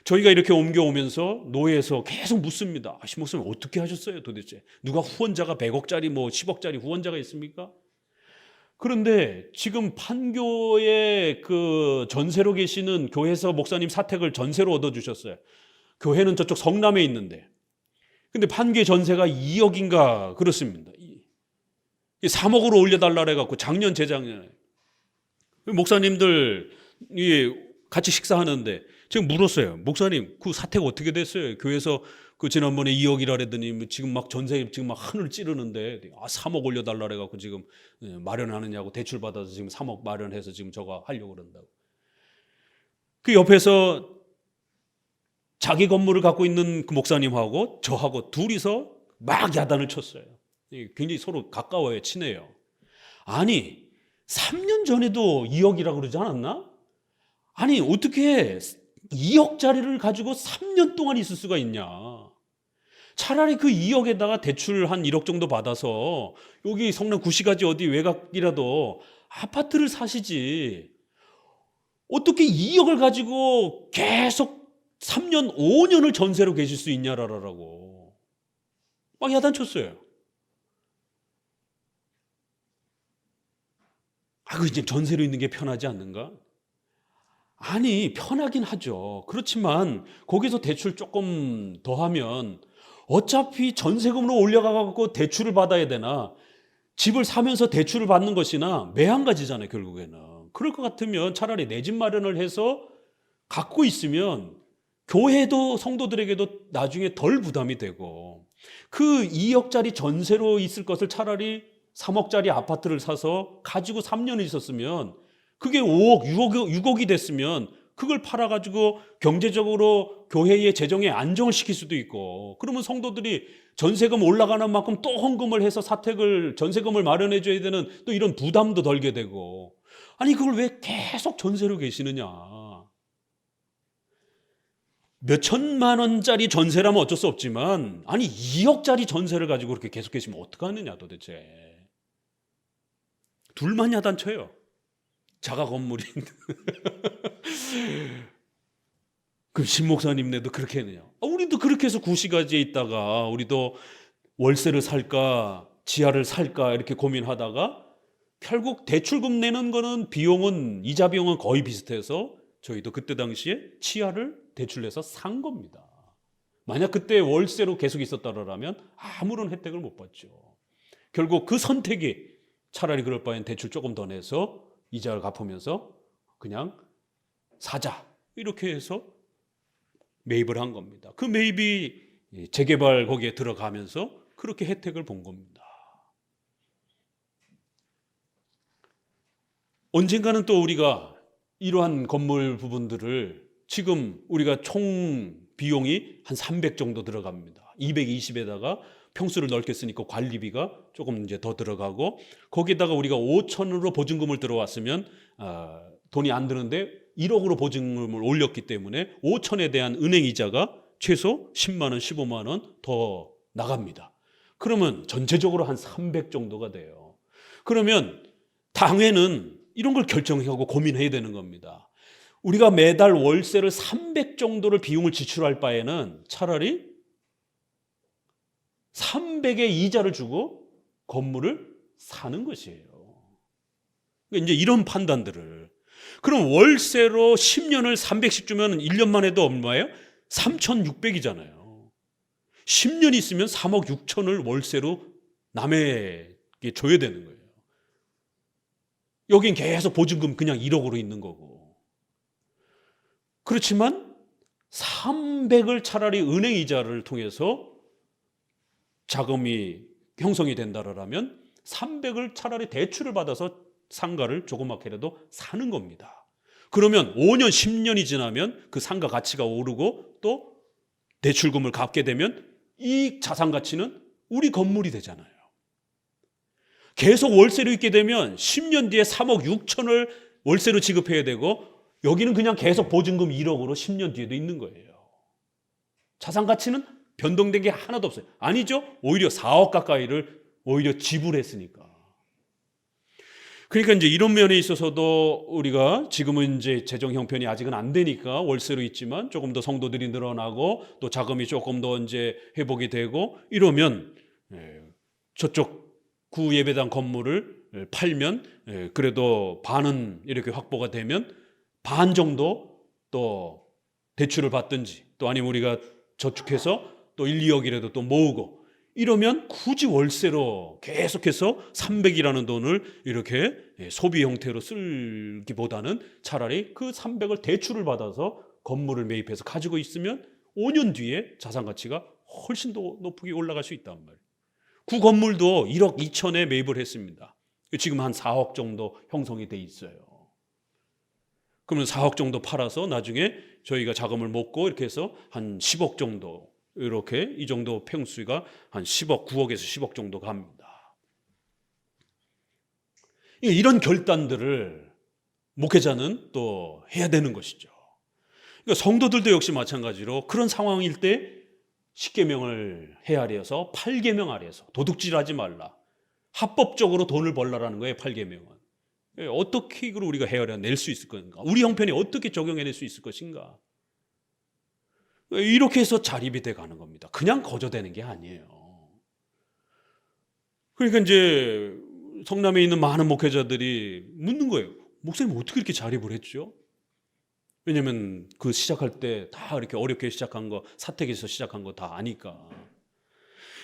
저희가 이렇게 옮겨오면서 노예에서 계속 묻습니다. 목사님 어떻게 하셨어요 도대체? 누가 후원자가 100억짜리 뭐 10억짜리 후원자가 있습니까? 그런데 지금 판교에 그 전세로 계시는 교회에서 목사님 사택을 전세로 얻어주셨어요. 교회는 저쪽 성남에 있는데, 근데 판교의 전세가 2억인가 그렇습니다. 3억으로 올려달라 해갖고 작년 재작년에 목사님들 같이 식사하는데 제가 물었어요. 목사님 그 사택 어떻게 됐어요? 교회에서 그 지난번에 2억이라 그랬더니 지금 막 전세 지금 막 하늘 찌르는데 3억 올려달라 해갖고 지금 마련하느냐고, 대출 받아서 지금 3억 마련해서 지금 저거 하려고 그런다고. 그 옆에서 자기 건물을 갖고 있는 그 목사님하고 저하고 둘이서 막 야단을 쳤어요. 굉장히 서로 가까워요. 친해요. 아니 3년 전에도 2억이라고 그러지 않았나? 아니 어떻게 2억짜리를 가지고 3년 동안 있을 수가 있냐? 차라리 그 2억에다가 대출 한 1억 정도 받아서 여기 성남 구시가지 어디 외곽이라도 아파트를 사시지, 어떻게 2억을 가지고 계속 3년 5년을 전세로 계실 수 있냐라고 막 야단쳤어요. 그 이제 전세로 있는 게 편하지 않는가? 아니 편하긴 하죠. 그렇지만 거기서 대출 조금 더 하면 어차피 전세금으로 올려가고 대출을 받아야 되나, 집을 사면서 대출을 받는 것이나 매한가지잖아요 결국에는. 그럴 것 같으면 차라리 내 집 마련을 해서 갖고 있으면 교회도 성도들에게도 나중에 덜 부담이 되고, 그 2억짜리 전세로 있을 것을 차라리 3억짜리 아파트를 사서 가지고 3년을 있었으면 그게 5억, 6억이 됐으면 그걸 팔아가지고 경제적으로 교회의 재정에 안정을 시킬 수도 있고, 그러면 성도들이 전세금 올라가는 만큼 또 헌금을 해서 사택을 전세금을 마련해 줘야 되는 또 이런 부담도 덜게 되고. 아니 그걸 왜 계속 전세로 계시느냐? 몇 천만 원짜리 전세라면 어쩔 수 없지만 아니 2억짜리 전세를 가지고 그렇게 계속 계시면 어떡하느냐 도대체. 둘만 야단쳐요. 자가 건물인. 그럼 신 목사님네도 그렇게 했느냐? 우리도 그렇게 해서 구시가지에 있다가 우리도 월세를 살까 지하를 살까 이렇게 고민하다가 결국 대출금 내는 거는 비용은 이자 비용은 거의 비슷해서 저희도 그때 당시에 지하를 대출내서 산 겁니다. 만약 그때 월세로 계속 있었다라면 아무런 혜택을 못 받죠. 결국 그 선택이 차라리 그럴 바엔 대출 조금 더 내서 이자를 갚으면서 그냥 사자 이렇게 해서 매입을 한 겁니다. 그 매입이 재개발 거기에 들어가면서 그렇게 혜택을 본 겁니다. 언젠가는 또 우리가 이러한 건물 부분들을, 지금 우리가 총 비용이 한 300 정도 들어갑니다. 220에다가 평수를 넓게 쓰니까 관리비가 조금 이제 더 들어가고, 거기에다가 우리가 5천으로 보증금을 들어왔으면 돈이 안 드는데 1억으로 보증금을 올렸기 때문에 5천에 대한 은행 이자가 최소 10만 원, 15만 원 더 나갑니다. 그러면 전체적으로 한 300 정도가 돼요. 그러면 당회는 이런 걸 결정하고 고민해야 되는 겁니다. 우리가 매달 월세를 300 정도를 비용을 지출할 바에는 차라리 300의 이자를 주고 건물을 사는 것이에요. 그러니까 이제 이런 판단들을, 그럼 월세로 10년을 300씩 주면 1년 만에도 얼마예요? 3,600이잖아요. 10년 있으면 3억 6천을 월세로 남에게 줘야 되는 거예요. 여긴 계속 보증금 그냥 1억으로 있는 거고. 그렇지만 300을 차라리 은행 이자를 통해서 자금이 형성이 된다라면 300을 차라리 대출을 받아서 상가를 조그맣게라도 사는 겁니다. 그러면 5년, 10년이 지나면 그 상가 가치가 오르고 또 대출금을 갚게 되면 이 자산 가치는 우리 건물이 되잖아요. 계속 월세로 있게 되면 10년 뒤에 3억 6천을 월세로 지급해야 되고 여기는 그냥 계속 보증금 1억으로 10년 뒤에도 있는 거예요. 자산 가치는 변동된 게 하나도 없어요. 아니죠? 오히려 4억 가까이를 오히려 지불했으니까. 그러니까 이제 이런 면에 있어서도 우리가 지금은 이제 재정 형편이 아직은 안 되니까 월세로 있지만 조금 더 성도들이 늘어나고 또 자금이 조금 더 이제 회복이 되고 이러면 저쪽 구 예배당 건물을 팔면 그래도 반은 이렇게 확보가 되면 반 정도 또 대출을 받든지 또 아니면 우리가 저축해서 또 1, 2억이라도 또 모으고 이러면 굳이 월세로 계속해서 300이라는 돈을 이렇게 소비 형태로 쓰기보다는 차라리 그 300을 대출을 받아서 건물을 매입해서 가지고 있으면 5년 뒤에 자산 가치가 훨씬 더 높게 올라갈 수 있단 말이에요. 그 건물도 1억 2천에 매입을 했습니다. 지금 한 4억 정도 형성이 돼 있어요. 그러면 4억 정도 팔아서 나중에 저희가 자금을 모고 이렇게 해서 한 10억 정도 이렇게 이 정도 평수가 한 10억, 9억에서 10억 정도 갑니다. 이런 결단들을 목회자는 또 해야 되는 것이죠. 그러니까 성도들도 역시 마찬가지로 그런 상황일 때 10계명을 헤아려서 8계명 아래에서 도둑질하지 말라. 합법적으로 돈을 벌라라는 거예요. 8계명은. 어떻게 이걸 우리가 헤아려낼 수 있을 건가? 우리 형편에 어떻게 적용해낼 수 있을 것인가? 이렇게 해서 자립이 돼 가는 겁니다. 그냥 거저되는 게 아니에요. 그러니까 이제 성남에 있는 많은 목회자들이 묻는 거예요. 목사님 어떻게 이렇게 자립을 했죠? 왜냐면 그 시작할 때 다 이렇게 어렵게 시작한 거, 사택에서 시작한 거 다 아니까.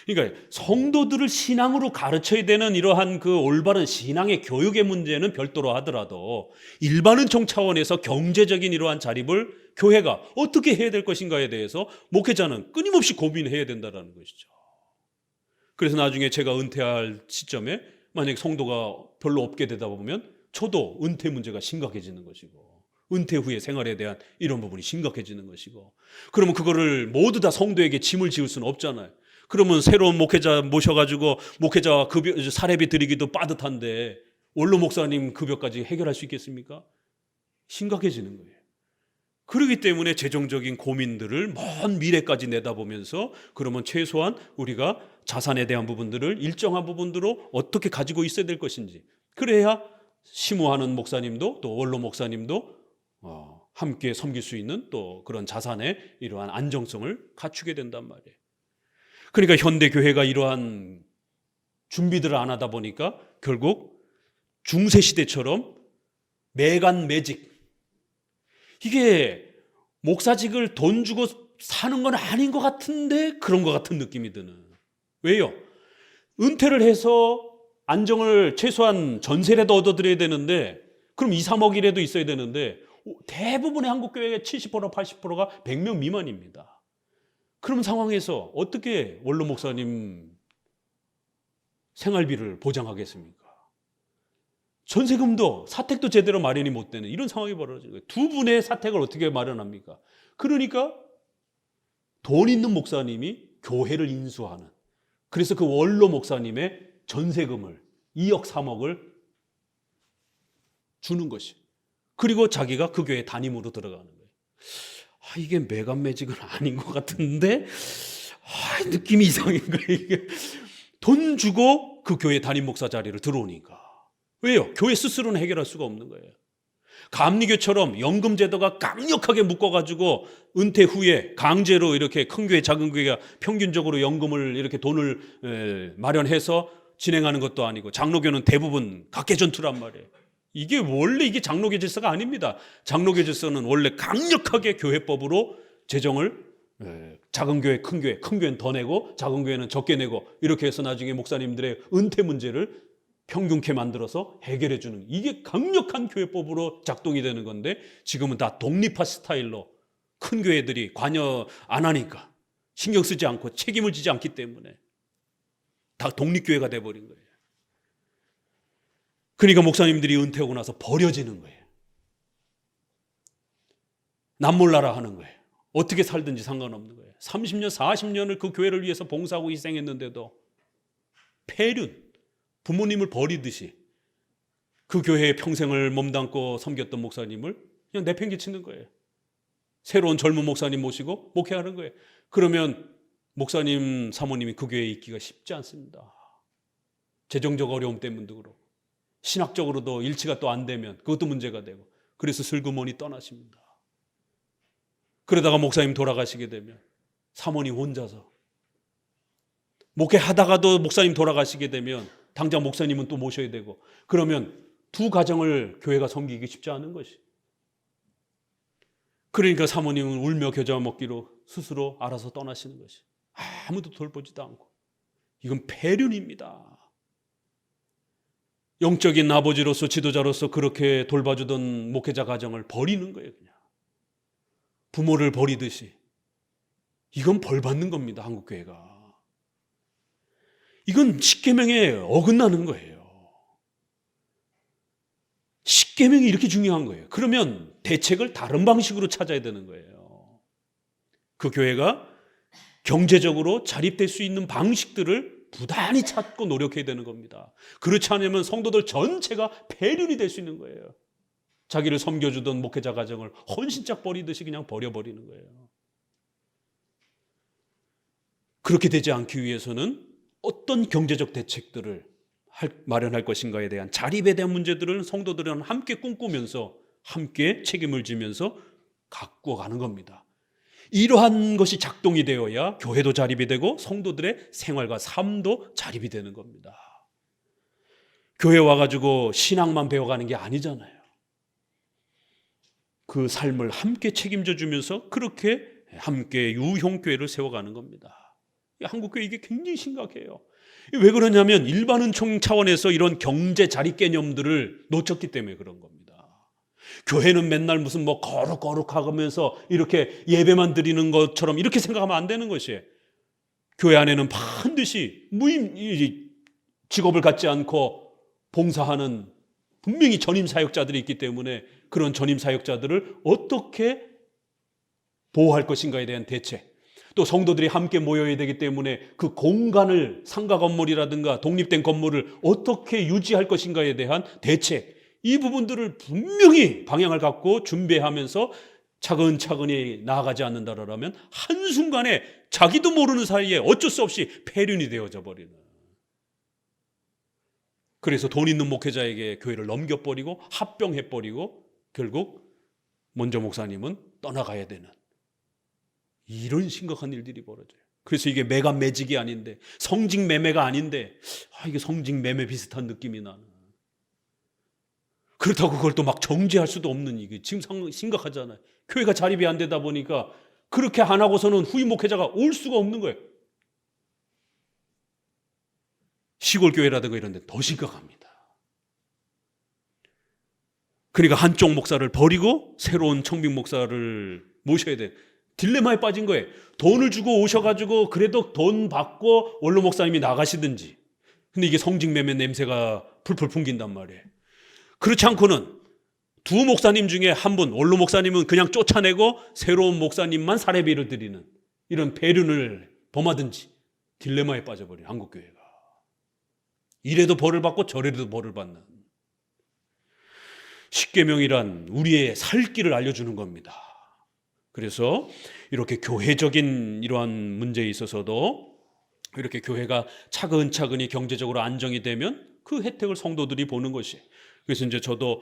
그러니까 성도들을 신앙으로 가르쳐야 되는 이러한 그 올바른 신앙의 교육의 문제는 별도로 하더라도 일반은총 차원에서 경제적인 이러한 자립을 교회가 어떻게 해야 될 것인가에 대해서 목회자는 끊임없이 고민해야 된다는 것이죠. 그래서 나중에 제가 은퇴할 시점에 만약에 성도가 별로 없게 되다 보면 저도 은퇴 문제가 심각해지는 것이고 은퇴 후의 생활에 대한 이런 부분이 심각해지는 것이고 그러면 그거를 모두 다 성도에게 짐을 지을 수는 없잖아요. 그러면 새로운 목회자 모셔가지고 목회자 급여, 사례비 드리기도 빠듯한데 원로 목사님 급여까지 해결할 수 있겠습니까? 심각해지는 거예요. 그렇기 때문에 재정적인 고민들을 먼 미래까지 내다보면서 그러면 최소한 우리가 자산에 대한 부분들을 일정한 부분으로 어떻게 가지고 있어야 될 것인지 그래야 심우하는 목사님도 또 원로 목사님도 함께 섬길 수 있는 또 그런 자산의 이러한 안정성을 갖추게 된단 말이에요. 그러니까 현대 교회가 이러한 준비들을 안 하다 보니까 결국 중세 시대처럼 매간매직 이게 목사직을 돈 주고 사는 건 아닌 것 같은데 그런 것 같은 느낌이 드는. 왜요? 은퇴를 해서 안정을 최소한 전세라도 얻어드려야 되는데 그럼 2, 3억이라도 있어야 되는데 대부분의 한국 교회의 70% 80%가 100명 미만입니다. 그런 상황에서 어떻게 원로 목사님 생활비를 보장하겠습니까? 전세금도 사택도 제대로 마련이 못 되는 이런 상황이 벌어지는 거예요. 두 분의 사택을 어떻게 마련합니까? 그러니까 돈 있는 목사님이 교회를 인수하는 그래서 그 원로 목사님의 전세금을 2억 3억을 주는 것이 그리고 자기가 그 교회 담임으로 들어가는 거예요. 이게 매간매직은 아닌 것 같은데 느낌이 이상한 거예요. 이게 돈 주고 그 교회 담임 목사 자리를 들어오니까. 왜요? 교회 스스로는 해결할 수가 없는 거예요. 감리교처럼 연금 제도가 강력하게 묶어가지고 은퇴 후에 강제로 이렇게 큰 교회 작은 교회가 평균적으로 연금을 이렇게 돈을 마련해서 진행하는 것도 아니고 장로교는 대부분 각계전투란 말이에요. 이게 원래 이게 장로교 질서가 아닙니다. 장로교 질서는 원래 강력하게 교회법으로 재정을 작은 교회, 큰 교회, 큰 교회는 더 내고 작은 교회는 적게 내고 이렇게 해서 나중에 목사님들의 은퇴 문제를 평균케 만들어서 해결해 주는, 이게 강력한 교회법으로 작동이 되는 건데, 지금은 다 독립화 스타일로 큰 교회들이 관여 안 하니까, 신경 쓰지 않고 책임을 지지 않기 때문에 다 독립교회가 돼버린 거예요. 그러니까 목사님들이 은퇴하고 나서 버려지는 거예요. 남몰라라 하는 거예요. 어떻게 살든지 상관없는 거예요. 30년, 40년을 그 교회를 위해서 봉사하고 희생했는데도 폐륜, 부모님을 버리듯이 그 교회에 평생을 몸담고 섬겼던 목사님을 그냥 내팽개치는 거예요. 새로운 젊은 목사님 모시고 목회하는 거예요. 그러면 목사님, 사모님이 그 교회에 있기가 쉽지 않습니다. 재정적 어려움 때문도 그렇고, 신학적으로도 일치가 또 안 되면 그것도 문제가 되고, 그래서 슬그머니 떠나십니다. 그러다가 목사님 돌아가시게 되면 사모님 혼자서, 목회하다가도 목사님 돌아가시게 되면 당장 목사님은 또 모셔야 되고, 그러면 두 가정을 교회가 섬기기 쉽지 않은 것이. 그러니까 사모님은 울며 겨자 먹기로 스스로 알아서 떠나시는 것이. 아무도 돌보지도 않고. 이건 폐륜입니다. 영적인 아버지로서, 지도자로서 그렇게 돌봐주던 목회자 가정을 버리는 거예요. 그냥 부모를 버리듯이. 이건 벌 받는 겁니다. 한국교회가. 이건 십계명에 어긋나는 거예요. 십계명이 이렇게 중요한 거예요. 그러면 대책을 다른 방식으로 찾아야 되는 거예요. 그 교회가 경제적으로 자립될 수 있는 방식들을 부단히 찾고 노력해야 되는 겁니다. 그렇지 않으면 성도들 전체가 폐륜이 될 수 있는 거예요. 자기를 섬겨주던 목회자 가정을 헌신짝 버리듯이 그냥 버려버리는 거예요. 그렇게 되지 않기 위해서는 어떤 경제적 대책들을 마련할 것인가에 대한, 자립에 대한 문제들을 성도들은 함께 꿈꾸면서 함께 책임을 지면서 갖고 가는 겁니다. 이러한 것이 작동이 되어야 교회도 자립이 되고 성도들의 생활과 삶도 자립이 되는 겁니다. 교회 와가지고 신앙만 배워가는 게 아니잖아요. 그 삶을 함께 책임져 주면서 그렇게 함께 유형교회를 세워가는 겁니다. 한국교회 이게 굉장히 심각해요. 왜 그러냐면 일반 은총 차원에서 이런 경제 자립 개념들을 놓쳤기 때문에 그런 겁니다. 교회는 맨날 무슨 뭐 거룩거룩하면서 이렇게 예배만 드리는 것처럼 이렇게 생각하면 안 되는 것이에요. 교회 안에는 반드시 무임 직업을 갖지 않고 봉사하는 분명히 전임 사역자들이 있기 때문에 그런 전임 사역자들을 어떻게 보호할 것인가에 대한 대책, 또 성도들이 함께 모여야 되기 때문에 그 공간을, 상가 건물이라든가 독립된 건물을 어떻게 유지할 것인가에 대한 대책, 이 부분들을 분명히 방향을 갖고 준비하면서 차근차근히 나아가지 않는다라면 한순간에 자기도 모르는 사이에 어쩔 수 없이 폐륜이 되어져 버리는. 그래서 돈 있는 목회자에게 교회를 넘겨버리고 합병해버리고 결국 먼저 목사님은 떠나가야 되는, 이런 심각한 일들이 벌어져요. 그래서 이게 매간 매직이 아닌데, 성직 매매가 아닌데, 이게 성직 매매 비슷한 느낌이 나는. 그렇다고 그걸 또 막 정지할 수도 없는, 이게 지금 심각하잖아요. 교회가 자립이 안 되다 보니까 그렇게 안 하고서는 후임 목회자가 올 수가 없는 거예요. 시골 교회라든가 이런 데 더 심각합니다. 그러니까 한쪽 목사를 버리고 새로운 청빙 목사를 모셔야 돼. 딜레마에 빠진 거예요. 돈을 주고 오셔가지고 그래도 돈 받고 원로 목사님이 나가시든지. 근데 이게 성직매매 냄새가 풀풀 풍긴단 말이에요. 그렇지 않고는 두 목사님 중에 한 분, 원로 목사님은 그냥 쫓아내고 새로운 목사님만 사례비를 드리는 이런 배륜을 범하든지 딜레마에 빠져버린 한국교회가. 이래도 벌을 받고 저래도 벌을 받는. 십계명이란 우리의 살 길을 알려주는 겁니다. 그래서 이렇게 교회적인 이러한 문제에 있어서도 이렇게 교회가 차근차근히 경제적으로 안정이 되면 그 혜택을 성도들이 보는 것이. 그래서 이제 저도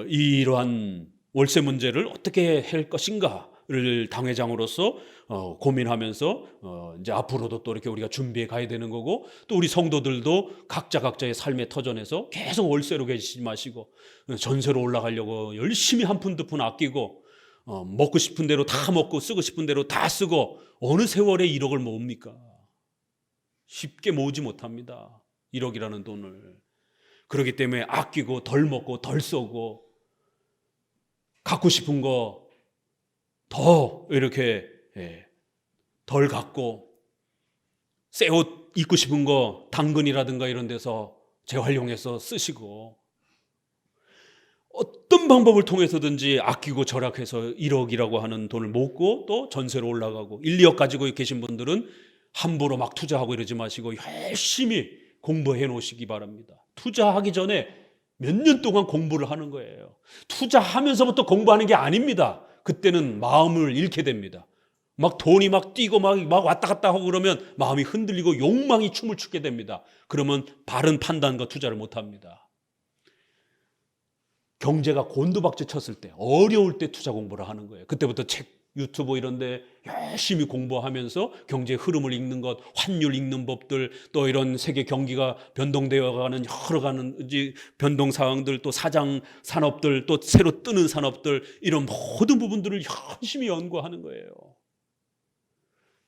이러한 월세 문제를 어떻게 할 것인가를 당회장으로서 고민하면서 이제 앞으로도 또 이렇게 우리가 준비해 가야 되는 거고, 또 우리 성도들도 각자의 삶의 터전에서 계속 월세로 계시지 마시고 전세로 올라가려고 열심히 한 푼 두 푼 아끼고 먹고 싶은 대로 다 먹고 쓰고 싶은 대로 다 쓰고 어느 세월에 1억을 모읍니까? 쉽게 모으지 못합니다. 1억이라는 돈을. 그렇기 때문에 아끼고 덜 먹고 덜 쏘고 갖고 싶은 거 더 이렇게 덜 갖고 새 옷 입고 싶은 거 당근이라든가 이런 데서 재활용해서 쓰시고 어떤 방법을 통해서든지 아끼고 절약해서 1억이라고 하는 돈을 모으고 또 전세로 올라가고 1, 2억 가지고 계신 분들은 함부로 막 투자하고 이러지 마시고 열심히 공부해 놓으시기 바랍니다. 투자하기 전에 몇 년 동안 공부를 하는 거예요. 투자하면서부터 공부하는 게 아닙니다. 그때는 마음을 잃게 됩니다. 막 돈이 막 뛰고 막 왔다 갔다 하고 그러면 마음이 흔들리고 욕망이 춤을 추게 됩니다. 그러면 바른 판단과 투자를 못 합니다. 경제가 곤두박질 쳤을 때, 어려울 때 투자 공부를 하는 거예요. 그때부터 책, 유튜브 이런 데 열심히 공부하면서 경제의 흐름을 읽는 것, 환율 읽는 법들, 또 이런 세계 경기가 변동되어 가는 여러 가는 변동 상황들, 또 사장 산업들, 또 새로 뜨는 산업들, 이런 모든 부분들을 열심히 연구하는 거예요.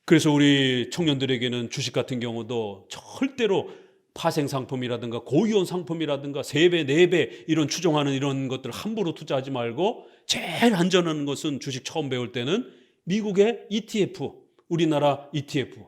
그래서 우리 청년들에게는 주식 같은 경우도 절대로 파생 상품이라든가 고위험 상품이라든가 3배, 4배 이런 추종하는 이런 것들 함부로 투자하지 말고 제일 안전한 것은 주식 처음 배울 때는 미국의 ETF, 우리나라 ETF.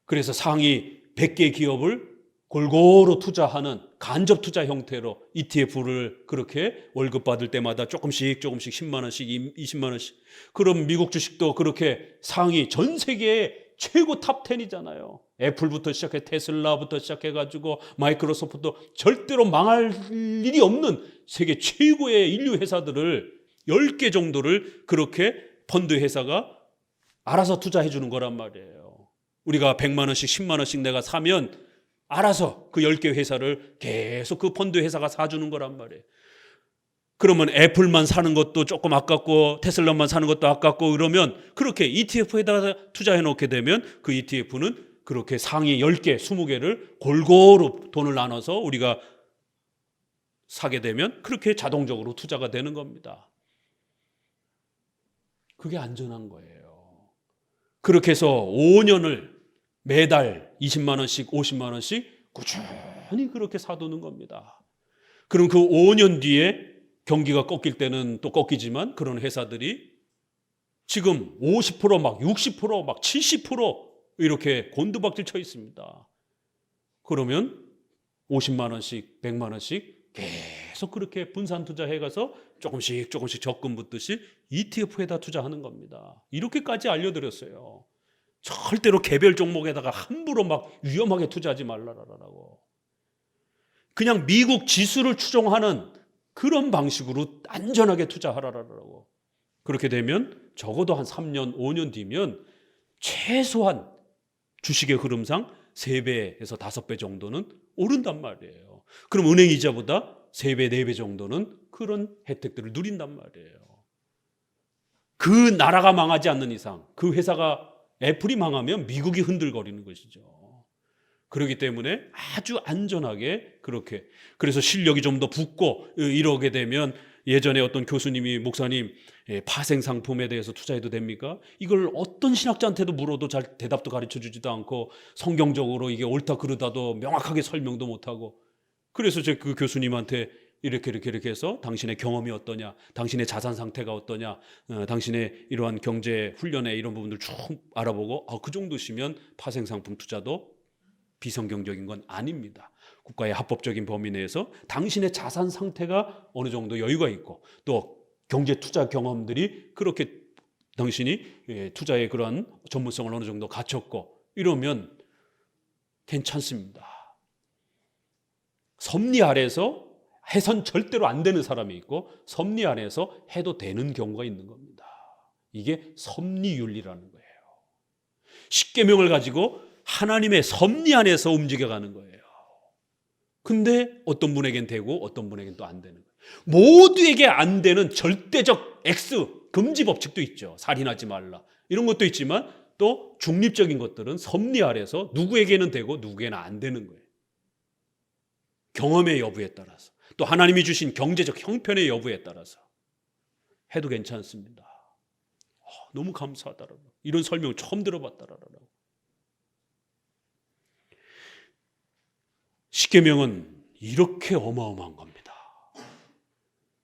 그래서 상위 100개 기업을 골고루 투자하는 간접 투자 형태로 ETF를 그렇게 월급 받을 때마다 조금씩 10만 원씩 20만 원씩. 그럼 미국 주식도 그렇게 상위 전 세계의 최고 탑 10이잖아요. 애플부터 시작해 테슬라부터 시작해가지고 마이크로소프트 절대로 망할 일이 없는 세계 최고의 인류 회사들을 10개 정도를 그렇게 펀드 회사가 알아서 투자해 주는 거란 말이에요. 우리가 100만 원씩 10만 원씩 내가 사면 알아서 그 10개 회사를 계속 그 펀드 회사가 사주는 거란 말이에요. 그러면 애플만 사는 것도 조금 아깝고 테슬라만 사는 것도 아깝고 그러면 그렇게 ETF에다가 투자해 놓게 되면 그 ETF는 그렇게 상위 10개, 20개를 골고루 돈을 나눠서 우리가 사게 되면 그렇게 자동적으로 투자가 되는 겁니다. 그게 안전한 거예요. 그렇게 해서 5년을 매달 20만 원씩 50만 원씩 꾸준히 그렇게 사두는 겁니다. 그럼 그 5년 뒤에 경기가 꺾일 때는 또 꺾이지만 그런 회사들이 지금 50% 막 60% 막 70% 이렇게 곤두박질 쳐 있습니다. 그러면 50만 원씩 100만 원씩 계속 그렇게 분산 투자해 가서 조금씩 적금 붙듯이 ETF에다 투자하는 겁니다. 이렇게까지 알려드렸어요. 절대로 개별 종목에다가 함부로 막 위험하게 투자하지 말라라고. 그냥 미국 지수를 추종하는 그런 방식으로 안전하게 투자하라라고. 그렇게 되면 적어도 한 3년, 5년 뒤면 최소한 주식의 흐름상 3배에서 5배 정도는 오른단 말이에요. 그럼 은행 이자보다 3배, 4배 정도는 그런 혜택들을 누린단 말이에요. 그 나라가 망하지 않는 이상, 그 회사가 애플이 망하면 미국이 흔들거리는 것이죠. 그렇기 때문에 아주 안전하게 그렇게, 그래서 실력이 좀 더 붙고 이러게 되면 예전에 어떤 교수님이 목사님 파생 상품에 대해서 투자해도 됩니까? 이걸 어떤 신학자한테도 물어도 잘 대답도 가르쳐 주지도 않고 성경적으로 이게 옳다 그르다도 명확하게 설명도 못하고, 그래서 제가 그 교수님한테 이렇게 해서 당신의 경험이 어떠냐, 당신의 자산 상태가 어떠냐, 당신의 이러한 경제 훈련의 이런 부분들 쭉 알아보고 그 정도시면 파생 상품 투자도 비성경적인 건 아닙니다. 국가의 합법적인 범위 내에서 당신의 자산 상태가 어느 정도 여유가 있고 또 경제 투자 경험들이 그렇게 당신이 투자의 그런 전문성을 어느 정도 갖췄고 이러면 괜찮습니다. 섭리 아래에서 해선 절대로 안 되는 사람이 있고 섭리 아래에서 해도 되는 경우가 있는 겁니다. 이게 섭리윤리라는 거예요. 십계명을 가지고 하나님의 섭리 안에서 움직여가는 거예요. 근데 어떤 분에겐 되고 어떤 분에겐 또 안 되는 거예요. 모두에게 안 되는 절대적 X 금지 법칙도 있죠. 살인하지 말라 이런 것도 있지만 또 중립적인 것들은 섭리 아래서 누구에게는 되고 누구에게는 안 되는 거예요. 경험의 여부에 따라서 또 하나님이 주신 경제적 형편의 여부에 따라서 해도 괜찮습니다. 너무 감사하다라고, 이런 설명 처음 들어봤다라고. 십계명은 이렇게 어마어마한 겁니다.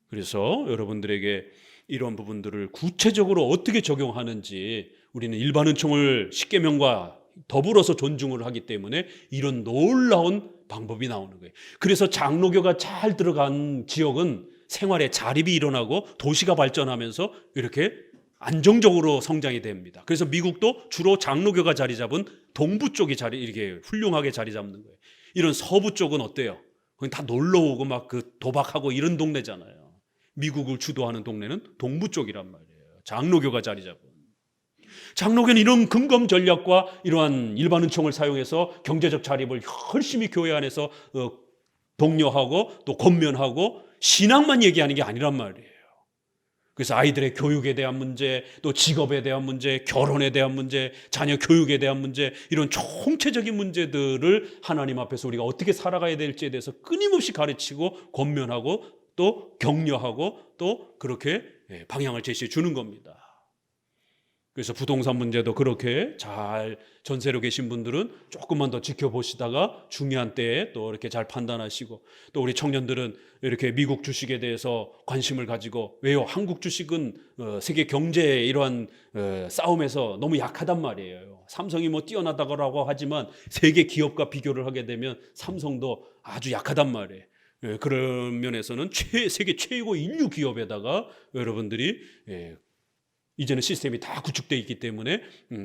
그래서 여러분들에게 이런 부분들을 구체적으로 어떻게 적용하는지 우리는 일반 은총을 십계명과 더불어서 존중을 하기 때문에 이런 놀라운 방법이 나오는 거예요. 그래서 장로교가 잘 들어간 지역은 생활에 자립이 일어나고 도시가 발전하면서 이렇게 안정적으로 성장이 됩니다. 그래서 미국도 주로 장로교가 자리 잡은 동부 쪽이 이렇게 훌륭하게 자리 잡는 거예요. 이런 서부 쪽은 어때요? 거기 다 놀러 오고 막 그 도박하고 이런 동네잖아요. 미국을 주도하는 동네는 동부 쪽이란 말이에요. 장로교가 자리 잡은. 장로교는 이런 금검 전략과 이러한 일반 은총을 사용해서 경제적 자립을 열심히 교회 안에서 독려하고 또 권면하고 신앙만 얘기하는 게 아니란 말이에요. 그래서 아이들의 교육에 대한 문제, 또 직업에 대한 문제, 결혼에 대한 문제, 자녀 교육에 대한 문제, 이런 총체적인 문제들을 하나님 앞에서 우리가 어떻게 살아가야 될지에 대해서 끊임없이 가르치고 권면하고 또 격려하고 또 그렇게 방향을 제시해 주는 겁니다. 그래서 부동산 문제도 그렇게 잘 전세로 계신 분들은 조금만 더 지켜보시다가 중요한 때에 또 이렇게 잘 판단하시고, 또 우리 청년들은 이렇게 미국 주식에 대해서 관심을 가지고, 왜요? 한국 주식은 세계 경제의 이러한 싸움에서 너무 약하단 말이에요. 삼성이 뭐 뛰어나다고 하지만 세계 기업과 비교를 하게 되면 삼성도 아주 약하단 말이에요. 그런 면에서는 세계 최고 인류 기업에다가 여러분들이 이제는 시스템이 다 구축되어 있기 때문에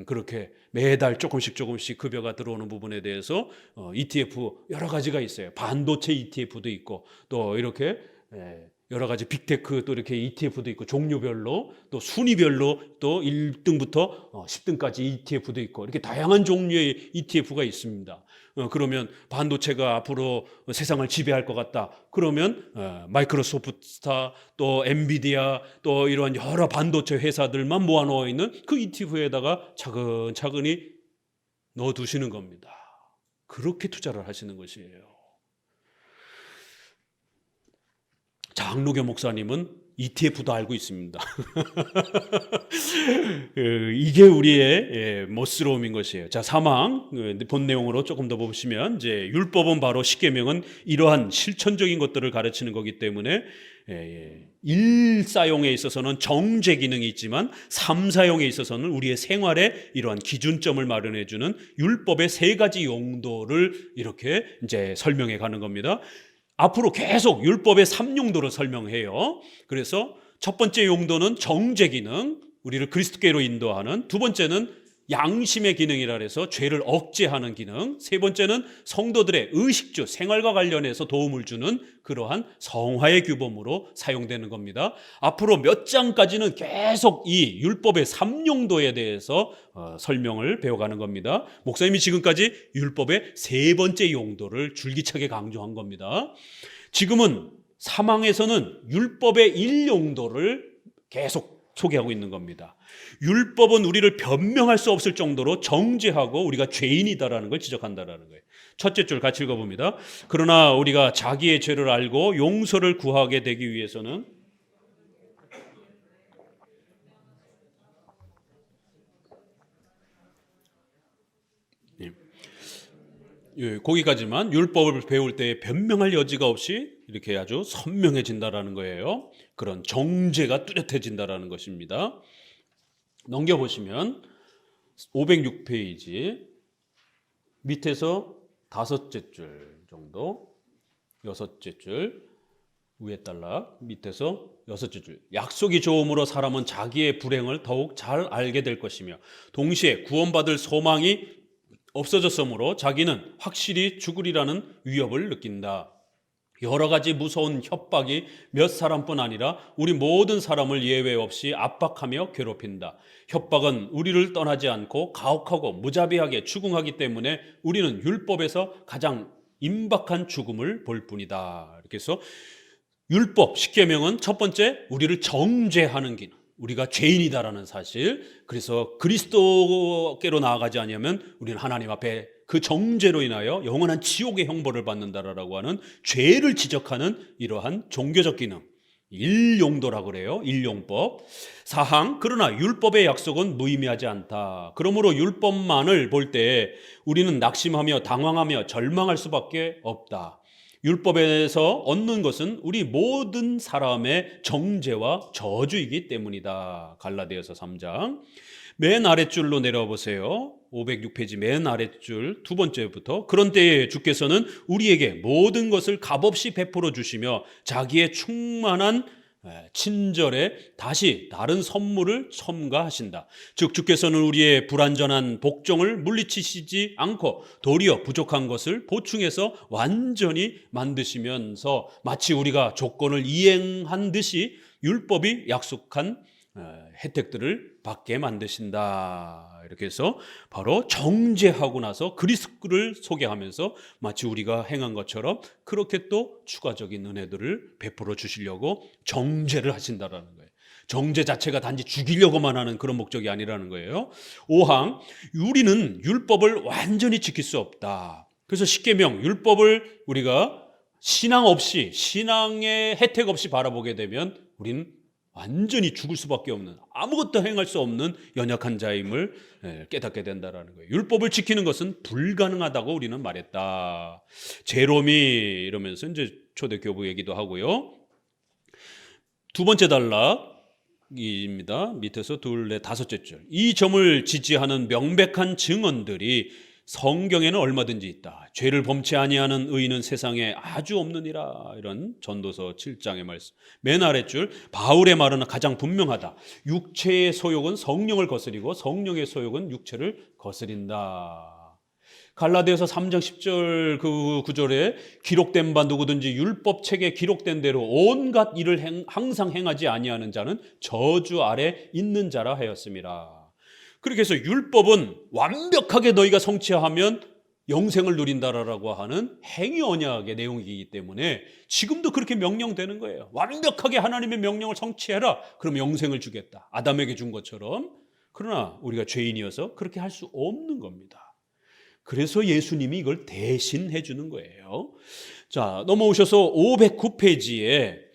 그렇게 매달 조금씩 급여가 들어오는 부분에 대해서 ETF 여러 가지가 있어요. 반도체 ETF도 있고 또 이렇게 여러 가지 빅테크 또 이렇게 ETF도 있고 종류별로 또 순위별로 또 1등부터 10등까지 ETF도 있고 이렇게 다양한 종류의 ETF가 있습니다. 그러면 반도체가 앞으로 세상을 지배할 것 같다. 그러면 마이크로소프트사 또 엔비디아 또 이런 여러 반도체 회사들만 모아놓아 있는 그 ETF에다가 차근차근히 넣어두시는 겁니다. 그렇게 투자를 하시는 것이에요. 장로교 목사님은 ETF도 알고 있습니다. 이게 우리의 멋스러움인 것이에요. 자, 사망 본 내용으로 조금 더 보시면 이제 율법은 바로 십계명은 이러한 실천적인 것들을 가르치는 거기 때문에 일사용에 있어서는 정죄 기능이 있지만 삼사용에 있어서는 우리의 생활에 이러한 기준점을 마련해 주는 율법의 세 가지 용도를 이렇게 이제 설명해 가는 겁니다. 앞으로 계속 율법의 3용도를 설명해요. 그래서 첫 번째 용도는 정죄 기능, 우리를 그리스도께로 인도하는. 두 번째는 양심의 기능이라 해서 죄를 억제하는 기능. 세 번째는 성도들의 의식주, 생활과 관련해서 도움을 주는 그러한 성화의 규범으로 사용되는 겁니다. 앞으로 몇 장까지는 계속 이 율법의 3용도에 대해서 설명을 배워가는 겁니다. 목사님이 지금까지 율법의 세 번째 용도를 줄기차게 강조한 겁니다. 지금은 사망에서는 율법의 1용도를 계속 소개하고 있는 겁니다. 율법은 우리를 변명할 수 없을 정도로 정죄하고 우리가 죄인이다라는 걸 지적한다라는 거예요. 첫째 줄 같이 읽어봅니다. 그러나 우리가 자기의 죄를 알고 용서를 구하게 되기 위해서는 거기까지만 율법을 배울 때 변명할 여지가 없이 이렇게 아주 선명해진다라는 거예요. 그런 정죄가 뚜렷해진다라는 것입니다. 넘겨보시면 506페이지 밑에서 다섯째 줄 정도, 여섯째 줄 위에 딸락 밑에서 여섯째 줄. 약속이 좋음으로 사람은 자기의 불행을 더욱 잘 알게 될 것이며 동시에 구원받을 소망이 없어졌으므로 자기는 확실히 죽으리라는 위협을 느낀다. 여러 가지 무서운 협박이 몇 사람뿐 아니라 우리 모든 사람을 예외 없이 압박하며 괴롭힌다. 협박은 우리를 떠나지 않고 가혹하고 무자비하게 추궁하기 때문에 우리는 율법에서 가장 임박한 죽음을 볼 뿐이다. 이렇게 해서 율법, 십계명은 첫 번째 우리를 정죄하는 기능, 우리가 죄인이다라는 사실, 그래서 그리스도께로 나아가지 않으면 우리는 하나님 앞에 그 정죄로 인하여 영원한 지옥의 형벌을 받는다라고 하는 죄를 지적하는 이러한 종교적 기능, 일용도라고 그래요. 일용법. 사항, 그러나 율법의 약속은 무의미하지 않다. 그러므로 율법만을 볼 때 우리는 낙심하며 당황하며 절망할 수밖에 없다. 율법에서 얻는 것은 우리 모든 사람의 정죄와 저주이기 때문이다. 갈라디아서 3장. 맨 아랫줄로 내려와 보세요. 506페이지 맨 아랫줄 두 번째부터. 그런 때에 주께서는 우리에게 모든 것을 값없이 베풀어 주시며 자기의 충만한 친절에 다시 다른 선물을 첨가하신다. 즉 주께서는 우리의 불완전한 복종을 물리치시지 않고 도리어 부족한 것을 보충해서 완전히 만드시면서 마치 우리가 조건을 이행한 듯이 율법이 약속한 혜택들을 받게 만드신다. 이렇게 해서 바로 정죄하고 나서 그리스도를 소개하면서 마치 우리가 행한 것처럼 그렇게 또 추가적인 은혜들을 베풀어 주시려고 정죄를 하신다라는 거예요. 정죄 자체가 단지 죽이려고만 하는 그런 목적이 아니라는 거예요. 5항, 우리는 율법을 완전히 지킬 수 없다. 그래서 십계명, 율법을 우리가 신앙 없이, 신앙의 혜택 없이 바라보게 되면 우리는 완전히 죽을 수밖에 없는, 아무것도 행할 수 없는 연약한 자임을 깨닫게 된다는 거예요. 율법을 지키는 것은 불가능하다고 우리는 말했다. 제롬이 이러면서 이제 초대교부 얘기도 하고요. 두 번째 단락입니다. 밑에서 둘, 넷, 다섯째 줄. 이 점을 지지하는 명백한 증언들이 성경에는 얼마든지 있다. 죄를 범치 아니하는 의인은 세상에 아주 없느니라. 이런 전도서 7장의 말씀. 맨 아랫줄, 바울의 말은 가장 분명하다. 육체의 소욕은 성령을 거스리고 성령의 소욕은 육체를 거스린다. 갈라디아서 3장 10절 그 구절에 기록된 바 누구든지 율법책에 기록된 대로 온갖 일을 항상 행하지 아니하는 자는 저주 아래 있는 자라 하였습니다. 그렇게 해서 율법은 완벽하게 너희가 성취하면 영생을 누린다라고 하는 행위 언약의 내용이기 때문에 지금도 그렇게 명령되는 거예요. 완벽하게 하나님의 명령을 성취해라. 그럼 영생을 주겠다. 아담에게 준 것처럼. 그러나 우리가 죄인이어서 그렇게 할 수 없는 겁니다. 그래서 예수님이 이걸 대신해 주는 거예요. 자, 넘어오셔서 509페이지에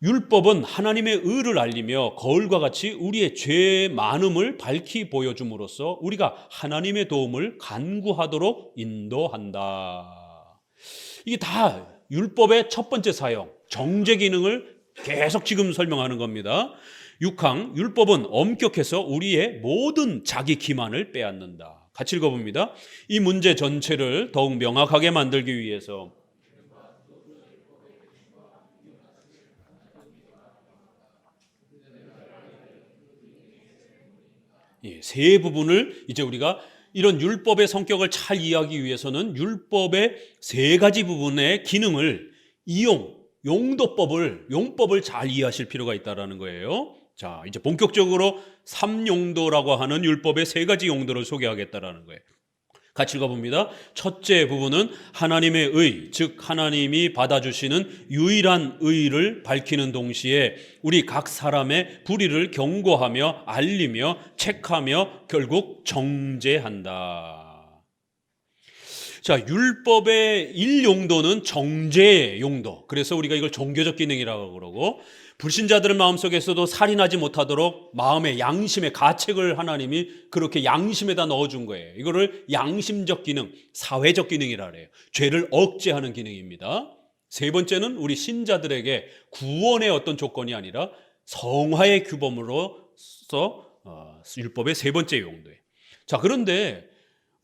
율법은 하나님의 의를 알리며 거울과 같이 우리의 죄 많음을 밝히 보여줌으로써 우리가 하나님의 도움을 간구하도록 인도한다. 이게 다 율법의 첫 번째 사용, 정죄 기능을 계속 지금 설명하는 겁니다. 6항, 율법은 엄격해서 우리의 모든 자기 기만을 빼앗는다. 같이 읽어봅니다. 이 문제 전체를 더욱 명확하게 만들기 위해서 세 부분을 이제 우리가 이런 율법의 성격을 잘 이해하기 위해서는 율법의 세 가지 부분의 기능을 용법을 잘 이해하실 필요가 있다는 거예요. 자, 이제 본격적으로 3용도라고 하는 율법의 세 가지 용도를 소개하겠다는 거예요. 같이 읽어봅니다. 첫째 부분은 하나님의 의, 즉 하나님이 받아주시는 유일한 의를 밝히는 동시에 우리 각 사람의 불의를 경고하며 알리며 책하며 결국 정죄한다. 자, 율법의 1용도는 정죄 용도. 그래서 우리가 이걸 종교적 기능이라고 그러고, 불신자들의 마음속에서도 살인하지 못하도록 마음의 양심의 가책을 하나님이 그렇게 양심에다 넣어준 거예요. 이거를 양심적 기능, 사회적 기능이라 그래요. 죄를 억제하는 기능입니다. 세 번째는 우리 신자들에게 구원의 어떤 조건이 아니라 성화의 규범으로서 율법의 세 번째 용도예요. 자, 그런데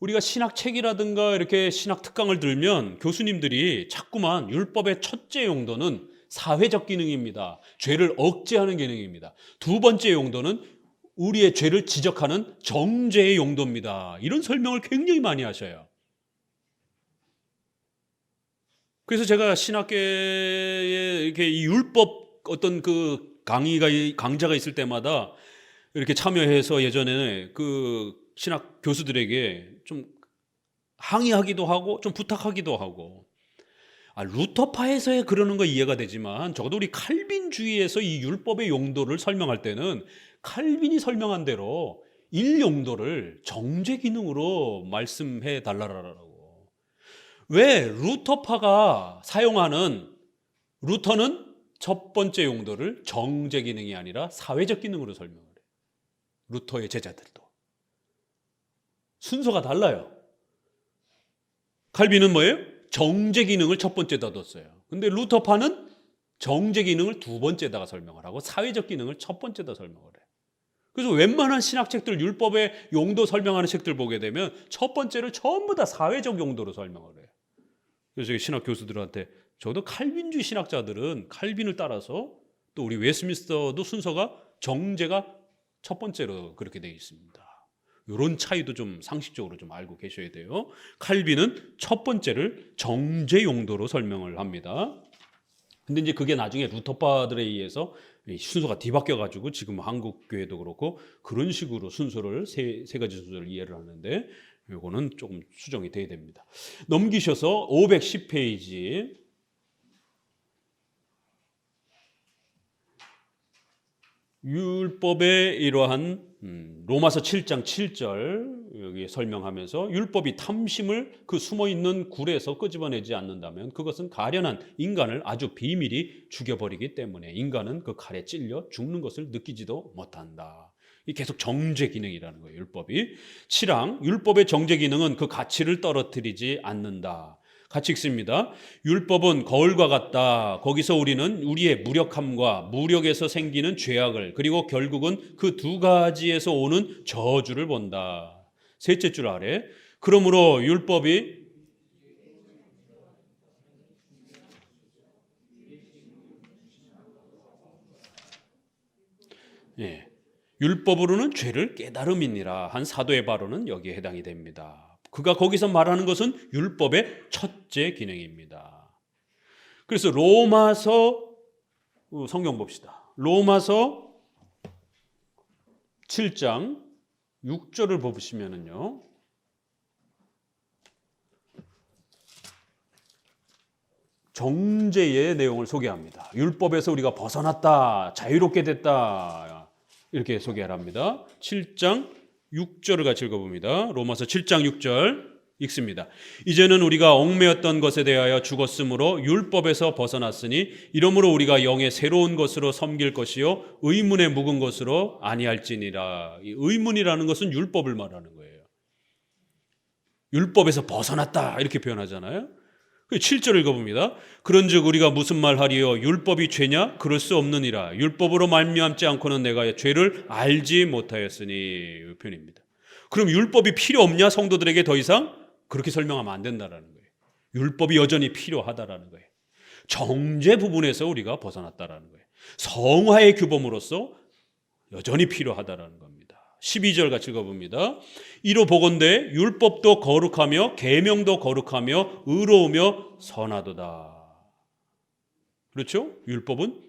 우리가 신학책이라든가 이렇게 신학 특강을 들면 교수님들이 자꾸만 율법의 첫째 용도는 사회적 기능입니다. 죄를 억제하는 기능입니다. 두 번째 용도는 우리의 죄를 지적하는 정죄의 용도입니다. 이런 설명을 굉장히 많이 하셔요. 그래서 제가 신학계에 이렇게 이 율법 어떤 그 강자가 있을 때마다 이렇게 참여해서 예전에 그 신학 교수들에게 좀 항의하기도 하고 좀 부탁하기도 하고, 루터파에서의 그러는 거 이해가 되지만 적어도 우리 칼빈주의에서 이 율법의 용도를 설명할 때는 칼빈이 설명한 대로 일용도를 정죄 기능으로 말씀해 달라라고. 왜 루터파가 사용하는, 루터는 첫 번째 용도를 정죄 기능이 아니라 사회적 기능으로 설명을 해요. 루터의 제자들도 순서가 달라요. 칼빈은 뭐예요? 정제 기능을 첫 번째다 뒀어요. 근데 루터파는 정제 기능을 두 번째다가 설명을 하고 사회적 기능을 첫 번째다 설명을 해요. 그래서 웬만한 신학책들, 율법의 용도 설명하는 책들 보게 되면 첫 번째를 전부 다 사회적 용도로 설명을 해요. 그래서 신학 교수들한테 저도 칼빈주의 신학자들은 칼빈을 따라서 또 우리 웨스민스터도 순서가 정제가 첫 번째로 그렇게 되어 있습니다. 이런 차이도 좀 상식적으로 좀 알고 계셔야 돼요. 칼빈은 첫 번째를 정제 용도로 설명을 합니다. 근데 이제 그게 나중에 루터파들에 의해서 순서가 뒤바뀌어 가지고 지금 한국 교회도 그렇고 그런 식으로 순서를 세 가지 순서를 이해를 하는데 요거는 조금 수정이 돼야 됩니다. 넘기셔서 510페이지 율법의 이러한 로마서 7장 7절 여기 설명하면서 율법이 탐심을 그 숨어있는 굴에서 끄집어내지 않는다면 그것은 가련한 인간을 아주 비밀히 죽여버리기 때문에 인간은 그 칼에 찔려 죽는 것을 느끼지도 못한다. 이 계속 정제 기능이라는 거예요. 율법이 7항 율법의 정제 기능은 그 가치를 떨어뜨리지 않는다. 같이 읽습니다. 율법은 거울과 같다. 거기서 우리는 우리의 무력함과 무력에서 생기는 죄악을 그리고 결국은 그 두 가지에서 오는 저주를 본다. 셋째 줄 아래 그러므로 율법이 율법으로는 죄를 깨달음이니라 한 사도의 바로는 여기에 해당이 됩니다. 그가 거기서 말하는 것은 율법의 첫째 기능입니다. 그래서 로마서 성경 봅시다. 로마서 7장 6절을 보시면은요. 정죄의 내용을 소개합니다. 율법에서 우리가 벗어났다, 자유롭게 됐다 이렇게 소개를 합니다. 7장 6절을 같이 읽어봅니다. 로마서 7장 6절 읽습니다. 이제는 우리가 얽매였던 것에 대하여 죽었으므로 율법에서 벗어났으니 이러므로 우리가 영의 새로운 것으로 섬길 것이요 의문에 묵은 것으로 아니할지니라. 이 의문이라는 것은 율법을 말하는 거예요. 율법에서 벗어났다 이렇게 표현하잖아요. 7절 읽어봅니다. 그런즉 우리가 무슨 말하리요 율법이 죄냐? 그럴 수 없느니라. 율법으로 말미암지 않고는 내가 죄를 알지 못하였으니 이 표현입니다. 그럼 율법이 필요 없냐? 성도들에게 더 이상? 그렇게 설명하면 안 된다라는 거예요. 율법이 여전히 필요하다라는 거예요. 정죄 부분에서 우리가 벗어났다라는 거예요. 성화의 규범으로서 여전히 필요하다라는 겁니다. 12절 같이 읽어봅니다. 이로 보건대 율법도 거룩하며 계명도 거룩하며 의로우며 선하도다. 그렇죠? 율법은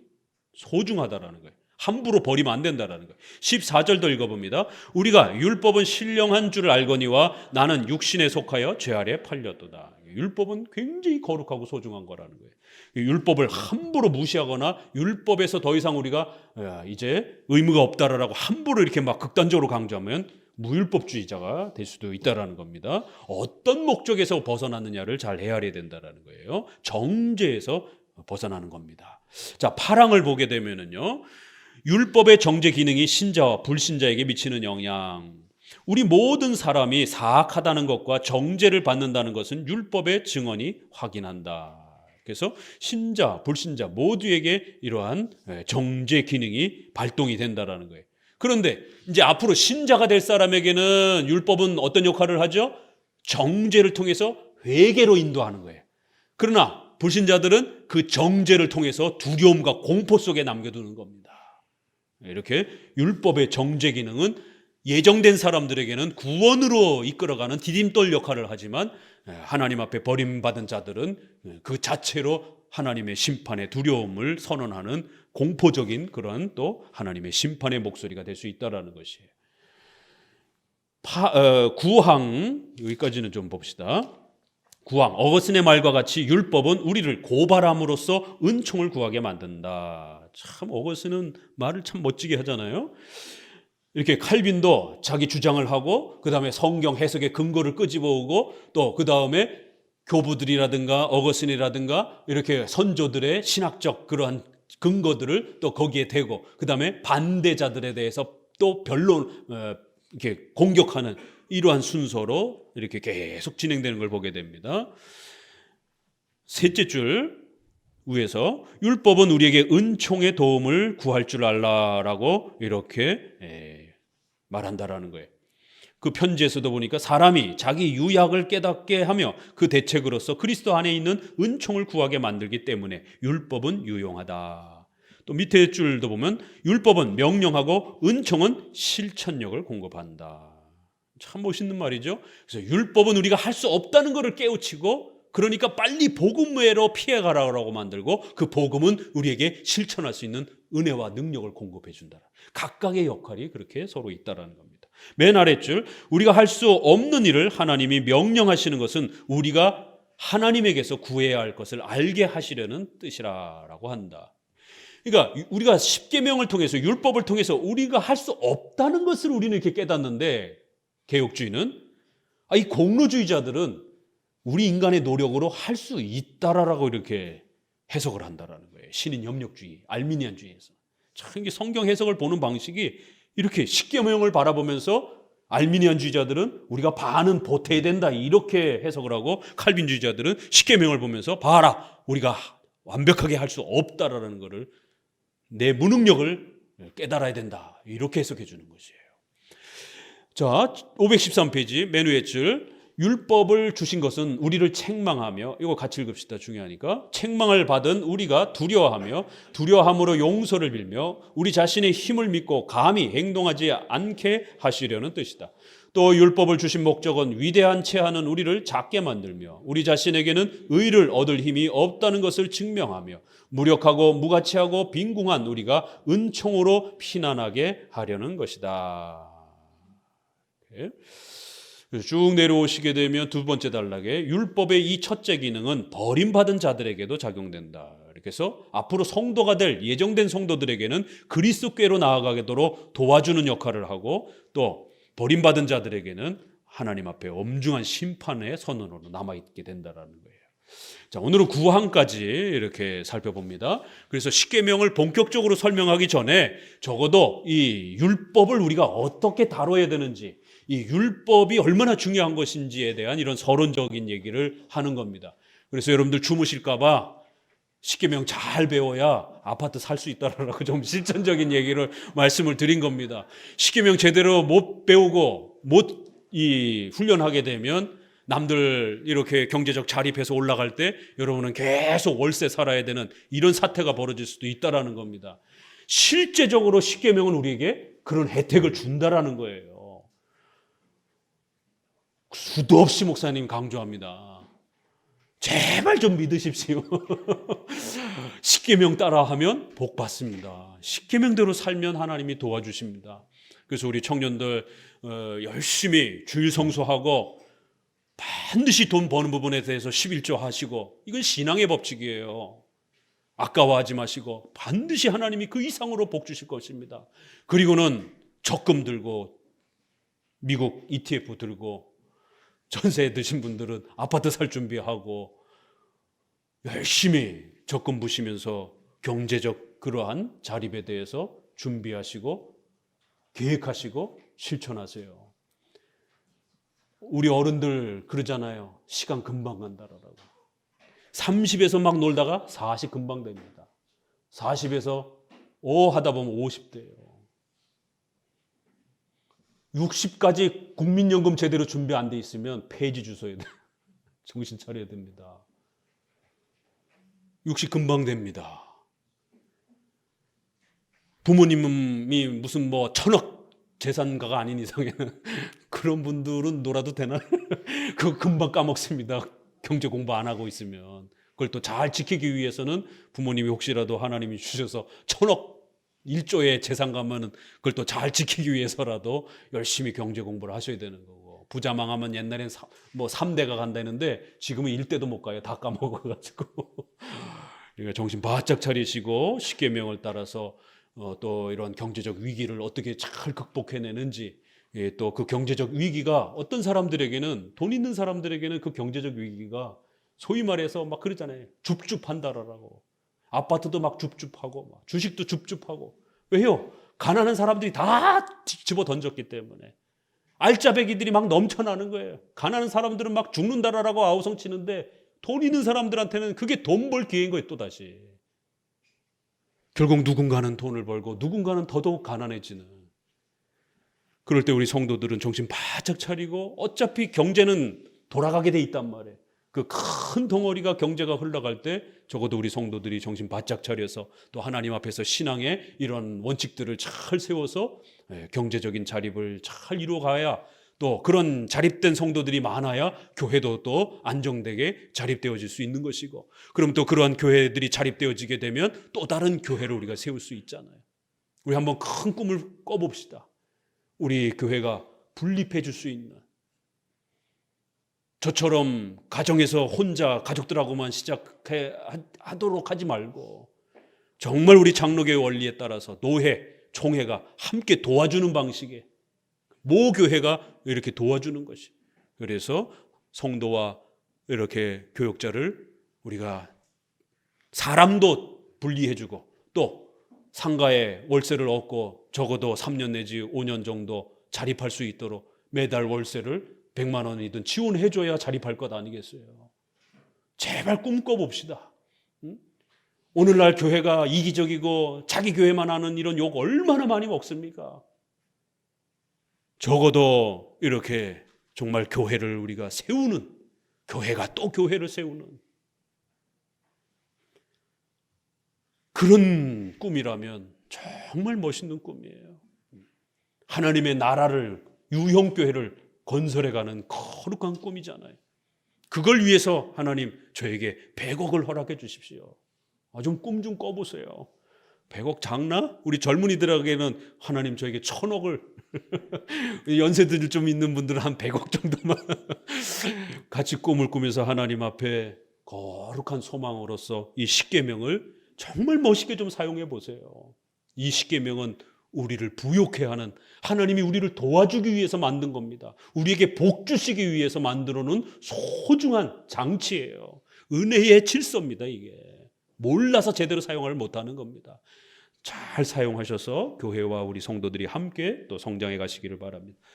소중하다라는 거예요. 함부로 버리면 안 된다라는 거예요. 14절도 읽어봅니다. 우리가 율법은 신령한 줄을 알거니와 나는 육신에 속하여 죄 아래 팔렸도다. 율법은 굉장히 거룩하고 소중한 거라는 거예요. 율법을 함부로 무시하거나 율법에서 더 이상 우리가 이제 의무가 없다라고 함부로 이렇게 막 극단적으로 강조하면 무율법주의자가 될 수도 있다라는 겁니다. 어떤 목적에서 벗어났느냐를 잘 헤아려야 된다라는 거예요. 정죄에서 벗어나는 겁니다. 자, 8항을 보게 되면은요. 율법의 정죄 기능이 신자와 불신자에게 미치는 영향. 우리 모든 사람이 사악하다는 것과 정죄를 받는다는 것은 율법의 증언이 확인한다. 그래서 신자, 불신자 모두에게 이러한 정죄 기능이 발동이 된다라는 거예요. 그런데 이제 앞으로 신자가 될 사람에게는 율법은 어떤 역할을 하죠? 정죄를 통해서 회개로 인도하는 거예요. 그러나 불신자들은 그 정죄를 통해서 두려움과 공포 속에 남겨두는 겁니다. 이렇게 율법의 정죄 기능은 예정된 사람들에게는 구원으로 이끌어가는 디딤돌 역할을 하지만 하나님 앞에 버림받은 자들은 그 자체로 하나님의 심판의 두려움을 선언하는 공포적인 그런 또 하나님의 심판의 목소리가 될 수 있다는 것이에요. 9항 여기까지는 좀 봅시다. 9항 어거스틴의 말과 같이 율법은 우리를 고발함으로써 은총을 구하게 만든다. 참 어거스틴은 말을 참 멋지게 하잖아요. 이렇게 칼빈도 자기 주장을 하고 그 다음에 성경 해석의 근거를 끄집어오고 또 그 다음에 교부들이라든가 어거스틴이라든가 이렇게 선조들의 신학적 그러한 근거들을 또 거기에 대고 그 다음에 반대자들에 대해서 또 변론 이렇게 공격하는 이러한 순서로 이렇게 계속 진행되는 걸 보게 됩니다. 셋째 줄 위에서 율법은 우리에게 은총의 도움을 구할 줄 알라라고 이렇게 말한다라는 거예요. 그 편지에서도 보니까 사람이 자기 유약을 깨닫게 하며 그 대책으로서 그리스도 안에 있는 은총을 구하게 만들기 때문에 율법은 유용하다. 또 밑에 줄도 보면 율법은 명령하고 은총은 실천력을 공급한다. 참 멋있는 말이죠. 그래서 율법은 우리가 할 수 없다는 것을 깨우치고, 그러니까 빨리 복음으로 피해가라고 만들고, 그 복음은 우리에게 실천할 수 있는 은혜와 능력을 공급해 준다. 각각의 역할이 그렇게 서로 있다라는 겁니다. 맨 아랫줄, 우리가 할 수 없는 일을 하나님이 명령하시는 것은 우리가 하나님에게서 구해야 할 것을 알게 하시려는 뜻이라고 한다. 그러니까 우리가 십계명을 통해서, 율법을 통해서 우리가 할 수 없다는 것을 우리는 이렇게 깨닫는데, 개혁주의는, 이 공로주의자들은 우리 인간의 노력으로 할 수 있다라고 이렇게 해석을 한다라는 거예요. 신인 협력주의, 알미니안주의에서. 참 이게 성경 해석을 보는 방식이 이렇게 십계명을 바라보면서 알미니안주의자들은 우리가 반은 보태야 된다 이렇게 해석을 하고, 칼빈주의자들은 십계명을 보면서 봐라, 우리가 완벽하게 할 수 없다라는 것을, 내 무능력을 깨달아야 된다 이렇게 해석해 주는 것이에요. 자, 513페이지 맨 위에 줄, 율법을 주신 것은 우리를 책망하며, 이거 같이 읽읍시다, 중요하니까. 책망을 받은 우리가 두려워하며 두려워함으로 용서를 빌며 우리 자신의 힘을 믿고 감히 행동하지 않게 하시려는 뜻이다. 또 율법을 주신 목적은 위대한 체하는 우리를 작게 만들며 우리 자신에게는 의를 얻을 힘이 없다는 것을 증명하며 무력하고 무가치하고 빈궁한 우리가 은총으로 피난하게 하려는 것이다. 쭉 내려오시게 되면 두 번째 단락에 율법의 이 첫째 기능은 버림받은 자들에게도 작용된다. 이렇게 해서 앞으로 성도가 될 예정된 성도들에게는 그리스도께로 나아가도록 도와주는 역할을 하고, 또 버림받은 자들에게는 하나님 앞에 엄중한 심판의 선언으로 남아있게 된다는 거예요. 자, 오늘은 구항까지 이렇게 살펴봅니다. 그래서 십계명을 본격적으로 설명하기 전에 적어도 이 율법을 우리가 어떻게 다뤄야 되는지, 이 율법이 얼마나 중요한 것인지에 대한 이런 서론적인 얘기를 하는 겁니다. 그래서 여러분들 주무실까 봐 십계명 잘 배워야 아파트 살 수 있다라고 좀 실천적인 얘기를 말씀을 드린 겁니다. 십계명 제대로 못 배우고 못 훈련하게 되면 남들 이렇게 경제적 자립해서 올라갈 때 여러분은 계속 월세 살아야 되는 이런 사태가 벌어질 수도 있다라는 겁니다. 실제적으로 십계명은 우리에게 그런 혜택을 준다라는 거예요. 수도 없이 목사님 강조합니다. 제발 좀 믿으십시오. 십계명 따라하면 복 받습니다. 십계명대로 살면 하나님이 도와주십니다. 그래서 우리 청년들 열심히 주일 성수하고 반드시 돈 버는 부분에 대해서 11조 하시고, 이건 신앙의 법칙이에요. 아까워하지 마시고 반드시 하나님이 그 이상으로 복 주실 것입니다. 그리고는 적금 들고 미국 ETF 들고 전세 드신 분들은 아파트 살 준비하고 열심히 적금 부시면서 경제적 그러한 자립에 대해서 준비하시고 계획하시고 실천하세요. 우리 어른들 그러잖아요. 시간 금방 간다라고. 30에서 막 놀다가 40 금방 됩니다. 40에서 하다 보면 50대예요. 60까지 국민연금 제대로 준비 안 돼 있으면 폐지 주소야 돼요. 정신 차려야 됩니다. 60 금방 됩니다. 부모님이 무슨 뭐 1000억 재산가가 아닌 이상에는 그런 분들은 놀아도 되나? 그거 금방 까먹습니다. 경제 공부 안 하고 있으면. 그걸 또 잘 지키기 위해서는 부모님이 혹시라도 하나님이 주셔서 1000억 1조의 재산 가면은 그걸 또 잘 지키기 위해서라도 열심히 경제 공부를 하셔야 되는 거고, 부자 망하면 옛날엔 뭐 3대가 간다는데 지금은 1대도 못 가요. 다 까먹어가지고. 그러니까 정신 바짝 차리시고 십계명을 따라서 또 이런 경제적 위기를 어떻게 잘 극복해내는지, 또 그 경제적 위기가 어떤 사람들에게는, 돈 있는 사람들에게는 그 경제적 위기가 소위 말해서 막 그러잖아요. 줍줍한다라고. 아파트도 막 줍줍하고 막 주식도 줍줍하고. 왜요? 가난한 사람들이 다 집어 던졌기 때문에. 알짜배기들이 막 넘쳐나는 거예요. 가난한 사람들은 막 죽는다라고 아우성 치는데 돈 있는 사람들한테는 그게 돈 벌 기회인 거예요. 또다시 결국 누군가는 돈을 벌고 누군가는 더더욱 가난해지는, 그럴 때 우리 성도들은 정신 바짝 차리고, 어차피 경제는 돌아가게 돼 있단 말이에요. 그 큰 덩어리가 경제가 흘러갈 때 적어도 우리 성도들이 정신 바짝 차려서 또 하나님 앞에서 신앙의 이런 원칙들을 잘 세워서 경제적인 자립을 잘 이루어가야, 또 그런 자립된 성도들이 많아야 교회도 또 안정되게 자립되어질 수 있는 것이고, 그럼 또 그러한 교회들이 자립되어지게 되면 또 다른 교회를 우리가 세울 수 있잖아요. 우리 한번 큰 꿈을 꿔봅시다. 우리 교회가 분립해 줄 수 있는, 저처럼 가정에서 혼자 가족들하고만 시작하도록 하지 말고, 정말 우리 장로교회 원리에 따라서 노회, 총회가 함께 도와주는 방식의 모 교회가 이렇게 도와주는 것이, 그래서 성도와 이렇게 교역자를 우리가 사람도 분리해주고, 또 상가에 월세를 얻고 적어도 3년 내지 5년 정도 자립할 수 있도록 매달 월세를 100만 원이든 지원해줘야 자립할 것 아니겠어요? 제발 꿈꿔봅시다. 오늘날 교회가 이기적이고 자기 교회만 하는 이런 욕 얼마나 많이 먹습니까? 적어도 이렇게 정말 교회를 우리가 세우는, 교회가 또 교회를 세우는 그런 꿈이라면 정말 멋있는 꿈이에요. 하나님의 나라를, 유형교회를 건설해가는 거룩한 꿈이잖아요. 그걸 위해서 하나님 저에게 100억을 허락해 주십시오. 좀 꿈 좀 꿔보세요. 100억 작나? 우리 젊은이들에게는 하나님 저에게 1000억을 연세들 좀 있는 분들은 한 100억 정도만 같이 꿈을 꾸면서 하나님 앞에 거룩한 소망으로서 이 십계명을 정말 멋있게 좀 사용해 보세요. 이 십계명은 우리를 부욕해 하는, 하나님이 우리를 도와주기 위해서 만든 겁니다. 우리에게 복 주시기 위해서 만들어 놓은 소중한 장치예요. 은혜의 질서입니다. 이게 몰라서 제대로 사용을 못하는 겁니다. 잘 사용하셔서 교회와 우리 성도들이 함께 또 성장해 가시기를 바랍니다.